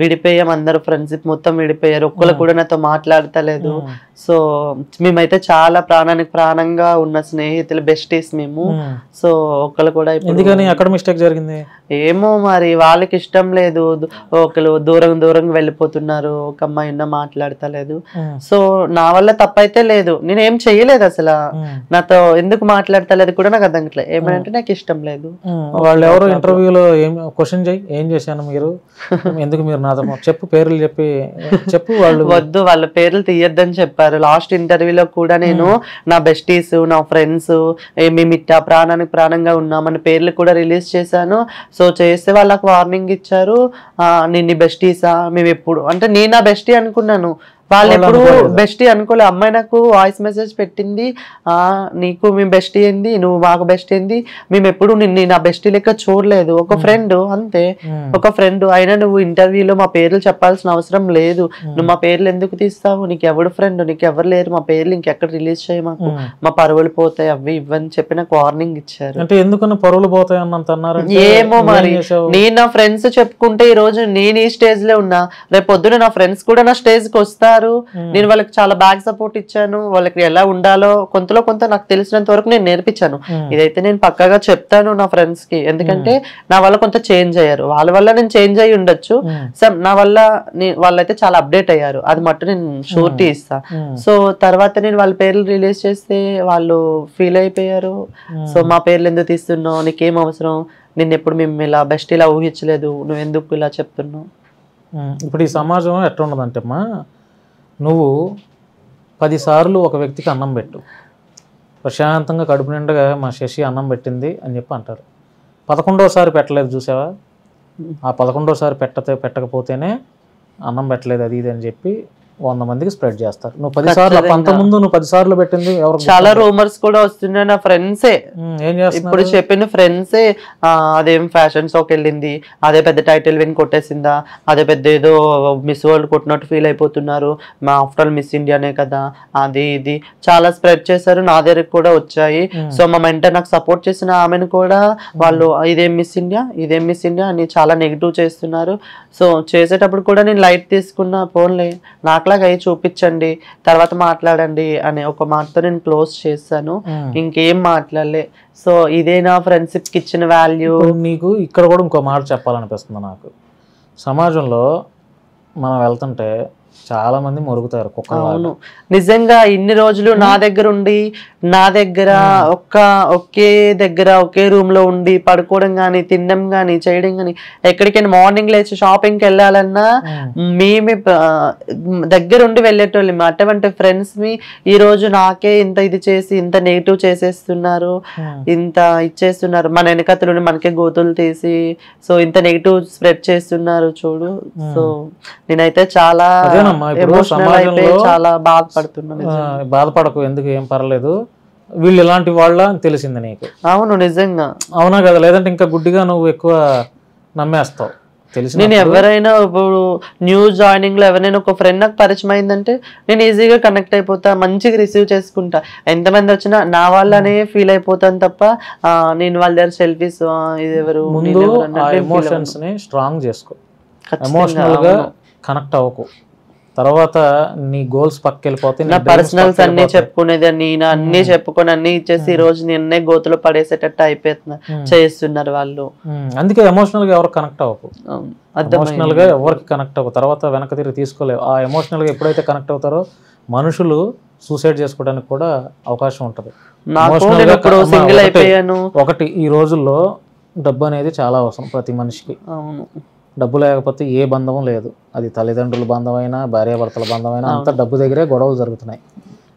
విడిపోయాం, అందరు ఫ్రెండ్షిప్ మొత్తం విడిపోయారు. ఒక్కరు కూడా నాతో మాట్లాడతలేదు. సో మేమైతే చాలా ప్రాణానికి ప్రాణంగా ఉన్న స్నేహితులు, బెస్టీస్ మేము. సో ఒక్కరు కూడా ఎక్కడ మిస్టేక్ జరిగింది ఏమో మరి, వాళ్ళకి ఇష్టం లేదు. ఒకరు దూరంగా వెళ్ళిపోతున్నారు. ఒక అమ్మాయి ఉన్న మాట్లాడతలేదు. సో నా వల్ల తప్పైతే లేదు, నేనేం చెయ్యలేదు. అసలు నాతో ఎందుకు మాట్లాడతలేదు కూడా నాకు అర్థం కావట్లేదు. ఏమంటే నాకు ఇష్టం లేదు. వాళ్ళు ఎవరో ఇంటర్వ్యూలో క్వశ్చన్ చేయి, ఏం చేశాను మీరు, ఎందుకు మీరు నాతో చెప్పు, పేర్లు చెప్పు. వాళ్ళు వద్దు, వాళ్ళ పేర్లు తీయొద్దని చెప్పారు. లాస్ట్ ఇంటర్వ్యూలో కూడా నేను నా బెస్టీస్, నా ఫ్రెండ్స్, మేము ఇట్టా ప్రాణానికి ప్రాణంగా ఉన్నామని పేర్లు కూడా రిలీజ్ చేశాను. సో చేస్తే వాళ్ళకి వార్నింగ్ ఇచ్చారు. నేను బెస్టీసా, మేము ఎప్పుడు అంటే నేను నా బెస్టీ అనుకున్నాను. వాళ్ళు ఎప్పుడు బెస్టీ అనుకోలే. అమ్మాయి నాకు వాయిస్ మెసేజ్ పెట్టింది, నీకు మేము బెస్టీ ఏంది, నువ్వు మాకు బెస్ట్ ఏంది, మేము ఎప్పుడు నిన్ను నా బెస్టీ లెక్క చూడలేదు, ఒక ఫ్రెండ్ అంతే, ఒక ఫ్రెండ్ అయినా నువ్వు ఇంటర్వ్యూలో మా పేర్లు చెప్పాల్సిన అవసరం లేదు, నువ్వు మా పేర్లు ఎందుకు తీస్తావు, నీకు ఎవడు ఫ్రెండ్, నీకు ఎవరు లేరు, మా పేర్లు ఇంకెక్కడ రిలీజ్ చేయ, మాకు మా పరువులు పోతాయి అవి ఇవని చెప్పి నాకు వార్నింగ్ ఇచ్చారు. అంటే ఎందుకన్నా పరువులు పోతాయి అన్నంత అన్నారు. ఏమో మరి, నేను నా ఫ్రెండ్స్ చెప్పుకుంటే ఈ రోజు నేను ఈ స్టేజ్ లో ఉన్నా, రేపు పొద్దున నా ఫ్రెండ్స్ కూడా నా స్టేజ్ కి వస్తారు. నేను వాళ్ళకి చాలా బ్యాక్ సపోర్ట్ ఇచ్చాను, వాళ్ళకి ఎలా ఉండాలో కొంతలో కొంత నాకు తెలిసినంత వరకు నేను నేర్పించాను. ఇదైతే నేను పక్కాగా చెప్తాను నా ఫ్రెండ్స్ కి, ఎందుకంటే నా వల్ల కొంత చేంజ్ అయ్యారు, వాళ్ళ వల్ల నేను చేంజ్ అయ్యి ఉండొచ్చు, నా వల్ల వాళ్ళైతే చాలా అప్డేట్ అయ్యారు, అది మట్టు నేను షూరిటీ ఇస్తా. సో తర్వాత నేను వాళ్ళ పేర్లు రిలీజ్ చేస్తే వాళ్ళు ఫీల్ అయిపోయారు, సో మా పేర్లు ఎందుకు తీస్తున్నావు, నీకేం అవసరం, నిన్ను ఎప్పుడు మేము ఇలా బెస్ట్ ఇలా ఊహించలేదు, నువ్వు ఎందుకు ఇలా చెప్తున్నావు. ఇప్పుడు ఈ సమాజం ఎట్లా ఉన్నదంటే అమ్మా, నువ్వు 10 సార్లు ఒక వ్యక్తికి అన్నం పెట్టు, ప్రశాంతంగా కడుపు నిండగా మా శశి అన్నం పెట్టింది అని చెప్పి అంటారు. 11వ సారి పెట్టలేదు చూసావా, ఆ 11వ సారి పెట్టకపోతేనే అన్నం పెట్టలేదు అది ఇది అని చెప్పి 100 మందికి స్ప్రెడ్ చేస్తారు. నువ్వు 10 సార్లు, అంతకుముందు నువ్వు 10 సార్లు పెట్టింది ఎవరు? చాలా రూమర్స్ కూడా వస్తున్నాయి, నా ఫ్రెండ్సే ఏం చేస్తారు ఇప్పుడు చెప్పిన ఫ్రెండ్సే, అదేం ఫ్యాషన్ షోకి వెళ్ళింది, అదే పెద్ద టైటిల్ విన్ కొట్టేసిందా, అదే పెద్ద ఏదో మిస్ వరల్డ్ కొట్టినట్టు ఫీల్ అయిపోతున్నారు, మా ఆఫ్టర్ ఆల్ మిస్ ఇండియానే కదా, అది ఇది చాలా స్ప్రెడ్ చేశారు, నా దగ్గరకు కూడా వచ్చాయి. సో మా మెంటర్ నాకు సపోర్ట్ చేసిన ఆమెను కూడా వాళ్ళు ఇదేం మిస్ ఇండియా అని చాలా నెగిటివ్ చేస్తున్నారు. సో చేసేటప్పుడు కూడా నేను లైట్ తీసుకున్న, ఫోన్లే నాకులాగా అయ్యి చూపించండి తర్వాత మాట్లాడండి అనే ఒక మాటతో నేను క్లోజ్ చేశాను, ఇంకేం మాట్లాడలే. సో ఇదే నా ఫ్రెండ్షిప్ కి ఇచ్చిన వాల్యూ. నీకు ఇక్కడ కూడా ఇంకో మాట చెప్పాలనిపిస్తుంది నాకు, సమాజంలో మనం వెళ్తుంటే చాలా మంది మురుగుతారు కుక్కలు. అవును నిజంగా ఇన్ని రోజులు నా దగ్గర ఉండి, నా దగ్గర ఒకే దగ్గర ఒకే రూమ్ లో ఉండి పడుకోవడం గానీ, తినడం గానీ, చేయడం గానీ, ఎక్కడికైనా మార్నింగ్ లేచి షాపింగ్ కి వెళ్ళాలన్నా మేమే దగ్గర ఉండి వెళ్ళేటోళ్ళం. అటువంటి ఫ్రెండ్స్ మీ ఈ రోజు నాకే ఇంత ఇది చేసి ఇంత నెగిటివ్ చేసేస్తున్నారు, ఇంత ఇచ్చేస్తున్నారు, మన వెనకతలు మనకే గోతులు తీసి సో ఇంత నెగిటివ్ స్ప్రెడ్ చేస్తున్నారు చూడు. సో నేనైతే చాలా చాలా బాధపడుతున్నాను. బాధపడకు, ఎందుకు, ఏం పర్లేదు, వీళ్ళు ఇలాంటి వాళ్ళ అని తెలిసింది నీకు. అవును నిజంగా. అవునా కదా, లేదంటే ఇంకా గుడ్డిగా నువ్వు ఎక్కువ నమ్మేస్తావు. తెలిసి నేను ఎవరైనా ఇప్పుడు న్యూ జాయినింగ్ లో ఎవరైనా ఒక ఫ్రెండ్ నాకు పరిచయం అయిందంటే నేను ఈజీగా కనెక్ట్ అయిపోతా, మంచిగా రిసీవ్ చేసుకుంటా, ఎంతమంది వచ్చినా నా వాళ్ళనే ఫీల్ అయిపోతాను తప్ప నేను వాళ్ళ దగ్గర సెల్ఫీస్ ఇది ఎవరు. ముందు ఎమోషన్స్ ని స్ట్రాంగ్ చేసుకో, ఎమోషనల్ గా కనెక్ట్ అవ్వకు, తర్వాత నీ గోల్స్ పక్కకెళ్ళిపోతే నా పర్సనల్స్ అన్ని చెప్పుకునేది నేను అన్ని చెప్పుకొని అన్ని ఇచ్చేసి ఈ రోజు నిన్నే గోతులో పడేసేటట్టు అయిపోతున్నా చేస్తున్నారు వాళ్ళు. అందుకే ఎమోషనల్ గా ఎవరు కనెక్ట్ అవ్వకు, ఎమోషనల్ గా ఎవరికి కనెక్ట్ అవ్వకు, తర్వాత వెనక తిరిగి తీసుకోలేవు. ఆ ఎమోషనల్ గా ఎప్పుడైతే కనెక్ట్ అవుతారో మనుషులు సూసైడ్ చేసుకోవడానికి కూడా అవకాశం ఉంటుంది. ఒకటి, ఈ రోజుల్లో డబ్బు అనేది చాలా అవసరం ప్రతి మనిషికి. డబ్బు లేకపోతే ఏ బంధం లేదు, అది తల్లిదండ్రుల బంధమైనా భార్యాభర్తల బంధమైనా అంతా డబ్బు దగ్గరే గొడవలు జరుగుతున్నాయి.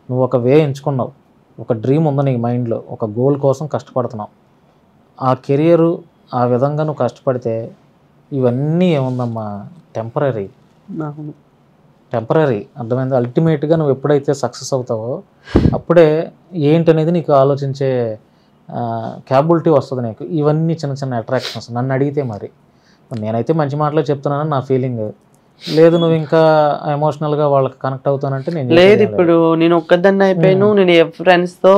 నువ్వు ఒక వే ఎంచుకున్నావు, ఒక డ్రీమ్ ఉంది నీ మైండ్లో, ఒక గోల్ కోసం కష్టపడుతున్నావు, ఆ కెరియరు ఆ విధంగా నువ్వు కష్టపడితే ఇవన్నీ ఏముందమ్మా టెంపరీ, అర్థమైంది. అల్టిమేట్గా నువ్వు ఎప్పుడైతే సక్సెస్ అవుతావో అప్పుడే ఏంటనేది నీకు ఆలోచించే క్యాపబిలిటీ వస్తుంది నీకు. ఇవన్నీ చిన్న చిన్న అట్రాక్షన్స్ నన్ను అడిగితే. మరి నేనైతే మంచి మాటలే చెప్తున్నానని నా ఫీలింగ్, లేదు నువ్వు ఇంకా ఎమోషనల్గా వాళ్ళకి కనెక్ట్ అవుతానంటే నేను లేదు. ఇప్పుడు నేను ఒక్కదాన్ని అయిపోయాను, నేను ఫ్రెండ్స్ తో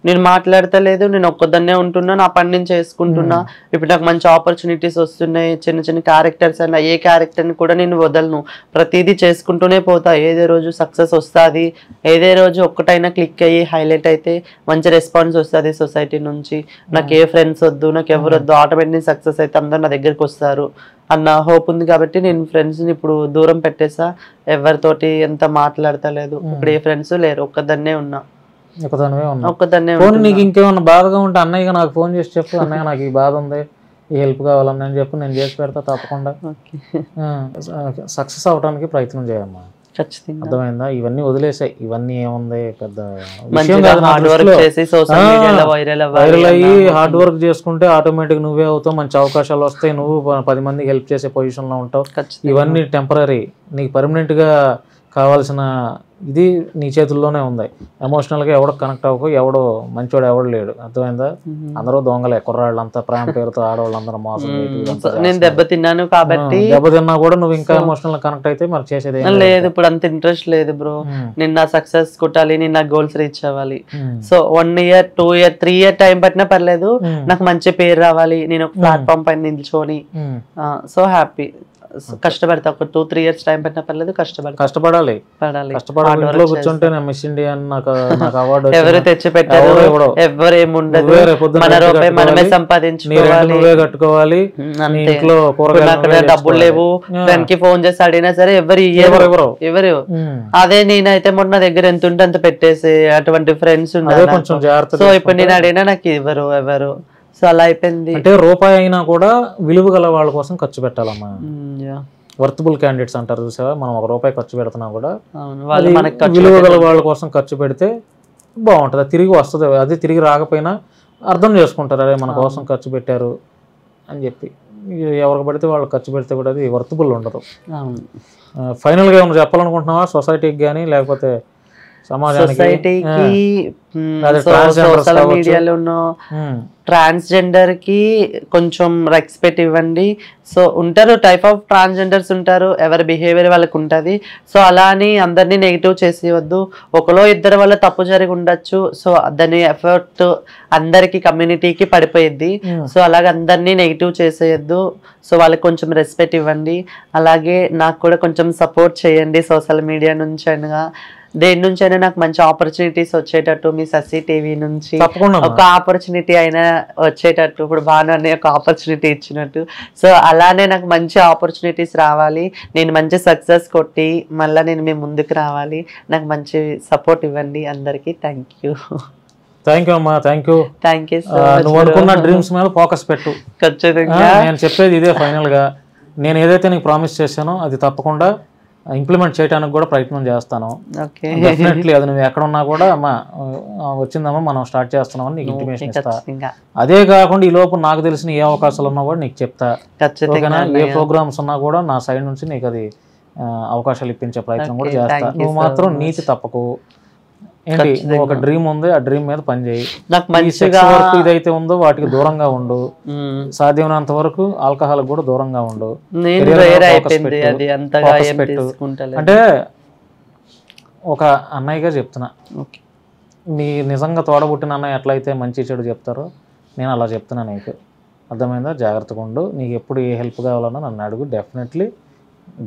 నేను మాట్లాడతలేదు, నేను ఒక్కదాన్నే ఉంటున్నా, నా పని నేను చేసుకుంటున్నా. ఇప్పుడు నాకు మంచి ఆపర్చునిటీస్ వస్తున్నాయి, చిన్న చిన్న క్యారెక్టర్స్ అన్న ఏ క్యారెక్టర్ని కూడా నేను వదలను, ప్రతిదీ చేసుకుంటూనే పోతా. ఏదే రోజు సక్సెస్ వస్తుంది, ఏదే రోజు ఒక్కటైనా క్లిక్ అయ్యి హైలైట్ అయితే మంచి రెస్పాన్స్ వస్తుంది సొసైటీ నుంచి. నాకు ఏ ఫ్రెండ్స్ వద్దు, నాకు ఎవరు వద్దు, ఆటోమేటిక్ సక్సెస్ అయితే అందరు నా దగ్గరికి వస్తారు అన్న హోప్ ఉంది కాబట్టి నేను ఫ్రెండ్స్ని ఇప్పుడు దూరం పెట్టేసా, ఎవరితోటి ఎంత మాట్లాడతలేదు. ఇప్పుడు ఏ ఫ్రెండ్స్ లేరు, ఒక్కదాన్నే ఉన్నా. నీకు ఇంకేమన్నా బాధగా ఉంటే అన్నయ్య నాకు ఫోన్ చేసి చెప్పు, అన్నయ్య నాకు ఈ బాధ ఉంది, ఈ హెల్ప్ కావాలని అని చెప్పి నేను చేసి పెడతా తప్పకుండా. సక్సెస్ అవడానికి ప్రయత్నం చేయమ్మా, అర్థమైందా? ఇవన్నీ వదిలేసాయి, ఇవన్నీ ఏముంది పెద్ద విషయం కాదు. వైరల్ అయ్యి హార్డ్ వర్క్ చేసుకుంటే ఆటోమేటిక్ నువ్వే అవుతావు, మంచి అవకాశాలు వస్తాయి, నువ్వు 10 మందికి హెల్ప్ చేసే పొజిషన్ లో ఉంటావు. ఇవన్నీ టెంపరీ, నీకు పర్మనెంట్ గా కావాల్సిన ఇది నీ చేతుల్లోనే ఉంది. ఎమోషనల్గా ఎవడో కనెక్ట్ అవ్వకు, ఎవడో మంచోడు ఎవడు లేడు, అర్థమైందా? అందరూ దొంగలే, కుర్రాళ్ళంతా ప్రేమ పేరుతో ఆడవాళ్ళందరూ మోసం. నేను దెబ్బతిన్నాను కాబట్టి, దెబ్బతిన్నా కూడా నువ్వు ఇంకా ఎమోషనల్ కనెక్ట్ అయితే మరి చేసేది లేదు. ఇప్పుడు అంత ఇంట్రెస్ట్ లేదు బ్రో. నేను నా సక్సెస్ కొట్టాలి, నేను నా గోల్స్ రీచ్ అవ్వాలి. So 1 year 2 year 3 year time పట్టినా పర్లేదు, నాకు మంచి పేరు రావాలి, నేను ఒక ప్లాట్ఫామ్ పైన నిల్చొని. So happy. కష్టపడతా, ఒక 2-3 years టైం పెట్టినా పర్లేదు, కష్టపడాలి. ఇంట్లో కూర్చుంటే మిస్ ఇండియా నాకు అవార్డు ఎవరు తెచ్చి పెట్టారు, ఎవరు ఏముండదు, మన రూపాయి మనమే సంపాదించుకోవాలి, నువ్వే కట్టుకోవాలి. ఇంట్లో డబ్బులు లేవు, దానికి ఫోన్ చేసి అడిగినా సరే ఎవరు ఎవరు. అదే నేనైతే మొన్న దగ్గర ఎంత ఉంటే అంత పెట్టేసి అటువంటి ఫ్రెండ్స్ ఉన్నారు. సో ఇప్పుడు నేను అడిగినా నాకు ఎవరు. సో అలా అయిపోయింది. అంటే రూపాయి అయినా కూడా విలువ గల వాళ్ళ కోసం ఖర్చు పెట్టాలమ్మా. వర్తబుల్ క్యాండిడేట్స్ అంటారు చూసావా, మనం 1 రూపాయి ఖర్చు పెడుతున్నా కూడా విలువ గల వాళ్ళ కోసం ఖర్చు పెడితే బాగుంటుంది, అది తిరిగి వస్తుంది. అది తిరిగి రాకపోయినా అర్థం చేసుకుంటారు, అదే మన కోసం ఖర్చు పెట్టారు అని చెప్పి. ఎవరికి పడితే వాళ్ళు ఖర్చు పెడితే కూడా అది వర్తబుల్ ఉండదు. ఫైనల్గా ఏమైనా చెప్పాలనుకుంటున్నావా సొసైటీకి కానీ, లేకపోతే సమాజానికి? సోషల్ మీడియాలో ట్రాన్స్జెండర్ కి కొంచెం రెస్పెక్ట్ ఇవ్వండి. సో ఉంటారు, టైప్ ఆఫ్ ట్రాన్స్జెండర్స్ ఉంటారు, ఎవరి బిహేవియర్ వాళ్ళకి ఉంటుంది. సో అలా అని అందరినీ నెగిటివ్ చేసేవద్దు. ఒకలో ఇద్దరు వల్ల తప్పు జరిగి ఉండొచ్చు, సో దాని ఎఫర్ట్ అందరికి కమ్యూనిటీకి పడిపోయిద్ది. సో అలాగే అందరినీ నెగిటివ్ చేసేయద్దు. సో వాళ్ళకి కొంచెం రెస్పెక్ట్ ఇవ్వండి. అలాగే నాకు కూడా కొంచెం సపోర్ట్ చేయండి సోషల్ మీడియా నుంచి అనగా, దేని నుంచి అయినా నాకు మంచి ఆపర్చునిటీస్ వచ్చేటట్టు మీ ససి టీవీ నుంచి ఒక ఆపర్చునిటీ అయినా వచ్చేటట్టు, ఇప్పుడు బాగానే ఒక ఆపర్చునిటీ ఇచ్చినట్టు. సో అలానే నాకు మంచి ఆపర్చునిటీస్ రావాలి, నేను మంచి సక్సెస్ కొట్టి మళ్ళీ నేను మీ ముందుకు రావాలి. నాకు మంచి సపోర్ట్ ఇవ్వండి అందరికీ. థ్యాంక్ యూ అమ్మా. Thank you. నువ్వు అనుకున్న డ్రీమ్స్ మీద ఫోకస్ పెట్టు. ఖచ్చితంగా నేను చెప్పేది ఇదే. ఫైనల్ గా నేను ఏదైతే నీకు ప్రామిస్ చేశానో అది తప్పకుండా ఇంప్లిమెంట్ చేయడానికి కూడా ప్రయత్నం చేస్తాను. డెఫినెట్లీ అది నువ్వు ఎక్కడ ఉన్నా కూడా అమ్మా వచ్చిందమ్మా మనం స్టార్ట్ చేస్తున్నామని నీకు ఇంటిమేషన్ ఇస్తా. అదే కాకుండా ఈ లోపు నాకు తెలిసిన ఏ అవకాశాలు ఉన్నా కూడా నీకు చెప్తా. ఓకేనా? ఏ ప్రోగ్రామ్స్ ఉన్నా కూడా నా సైడ్ నుంచి నీకు అది అవకాశాలు ఇప్పించే ప్రయత్నం కూడా చేస్తా. నువ్వు మాత్రం నీతి తప్పకు. ఏంటి, నువ్వు ఒక డ్రీమ్ ఉంది, ఆ డ్రీమ్ మీద పని చేయి. ఇదైతే ఉందో వాటికి దూరంగా ఉండు, సాధ్యమైనంత వరకు ఆల్కహాల్ కూడా దూరంగా ఉండు. అంటే ఒక అన్నయ్యగా చెప్తున్నా, నీ నిజంగా తోడబుట్టిన అన్నయ్య ఎట్లయితే మంచి చెడు చెప్తారో నేను అలా చెప్తున్నా నీకు. అర్థమైందా? జాగ్రత్తగా ఉండు. నీకు ఎప్పుడు ఏ హెల్ప్ కావాలన్నా నన్ను అడుగు.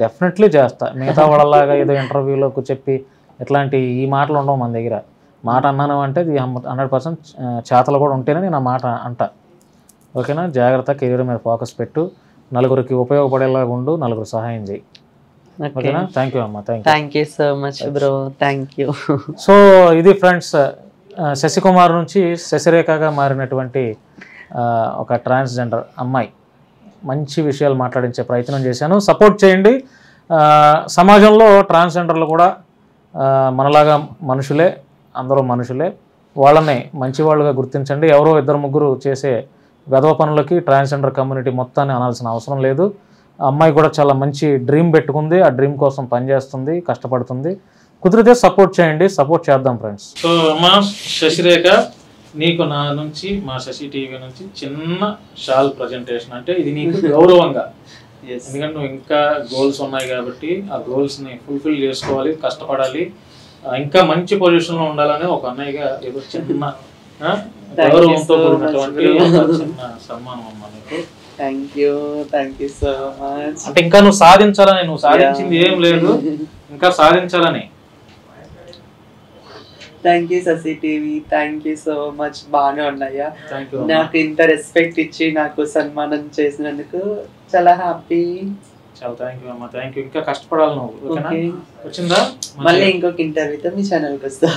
డెఫినెట్లీ చేస్తా. మిగతా వాళ్ళలాగా ఏదో ఇంటర్వ్యూలోకి చెప్పి ఇట్లాంటి ఈ మాటలు ఉండవు మన దగ్గర. మాట అన్నాను అంటే ఇది 100% చేతలు కూడా ఉంటేనే నేను ఆ మాట అంట. ఓకేనా? జాగ్రత్త. కెరీర్ మీద ఫోకస్ పెట్టు, నలుగురికి ఉపయోగపడేలాగా ఉండు, నలుగురు సహాయం చేయి. ఓకేనా? థ్యాంక్ యూ అమ్మా. Thank you so much bro. Thank you. So ఇది ఫ్రెండ్స్, శశికుమార్ నుంచి శశిరేఖగా మారినటువంటి ఒక ట్రాన్స్జెండర్ అమ్మాయి. మంచి విషయాలు మాట్లాడించే ప్రయత్నం చేశాను. సపోర్ట్ చేయండి. సమాజంలో ట్రాన్స్జెండర్లు కూడా మనలాగా మనుషులే, అందరూ మనుషులే. వాళ్ళని మంచివాళ్ళుగా గుర్తించండి. ఎవరో 2-3 చేసే వెధవ పనులకి ట్రాన్స్జెండర్ కమ్యూనిటీ మొత్తాన్ని అనాల్సిన అవసరం లేదు. అమ్మాయి కూడా చాలా మంచి డ్రీమ్ పెట్టుకుంది, ఆ డ్రీమ్ కోసం పనిచేస్తుంది, కష్టపడుతుంది. కుదిరితే సపోర్ట్ చేయండి, సపోర్ట్ చేద్దాం ఫ్రెండ్స్. సో అమ్మా శశిరేఖ, నీకు నా నుంచి, మా శశి టీవీ నుంచి చిన్న షాల్ ప్రజెంటేషన్. అంటే ఇది నీకు గౌరవంగా, ఎందుకంటే నువ్వు ఇంకా గోల్స్ ఉన్నాయి కాబట్టి ఆ గోల్స్ని ఫుల్ఫిల్ చేసుకోవాలి, కష్టపడాలి, ఇంకా మంచి పొజిషన్లో ఉండాలని ఒక అన్నయ్యగా ఏదో చిన్న గౌరవంతో కూడినటువంటి చిన్న సన్మానం అమ్మా నీకు. Thank you so much. అంటే ఇంకా నువ్వు సాధించాలని, నువ్వు సాధించింది ఏం లేదు, ఇంకా సాధించాలని. Thank you Sasi TV. Thank you so much. బాగానే ఉన్నాయా? నాకు ఇంత రెస్పెక్ట్ ఇచ్చి నాకు సన్మానం చేసినందుకు చాలా హ్యాపీ. చాలా థ్యాంక్ యూ అమ్మా. Thank you. ఇంకా కష్టపడాలి నువ్వు. ఓకేనా? వచ్చిందా? మళ్ళీ ఇంకొక ఇంటర్వ్యూతో మీ ఛానల్కి వస్తా.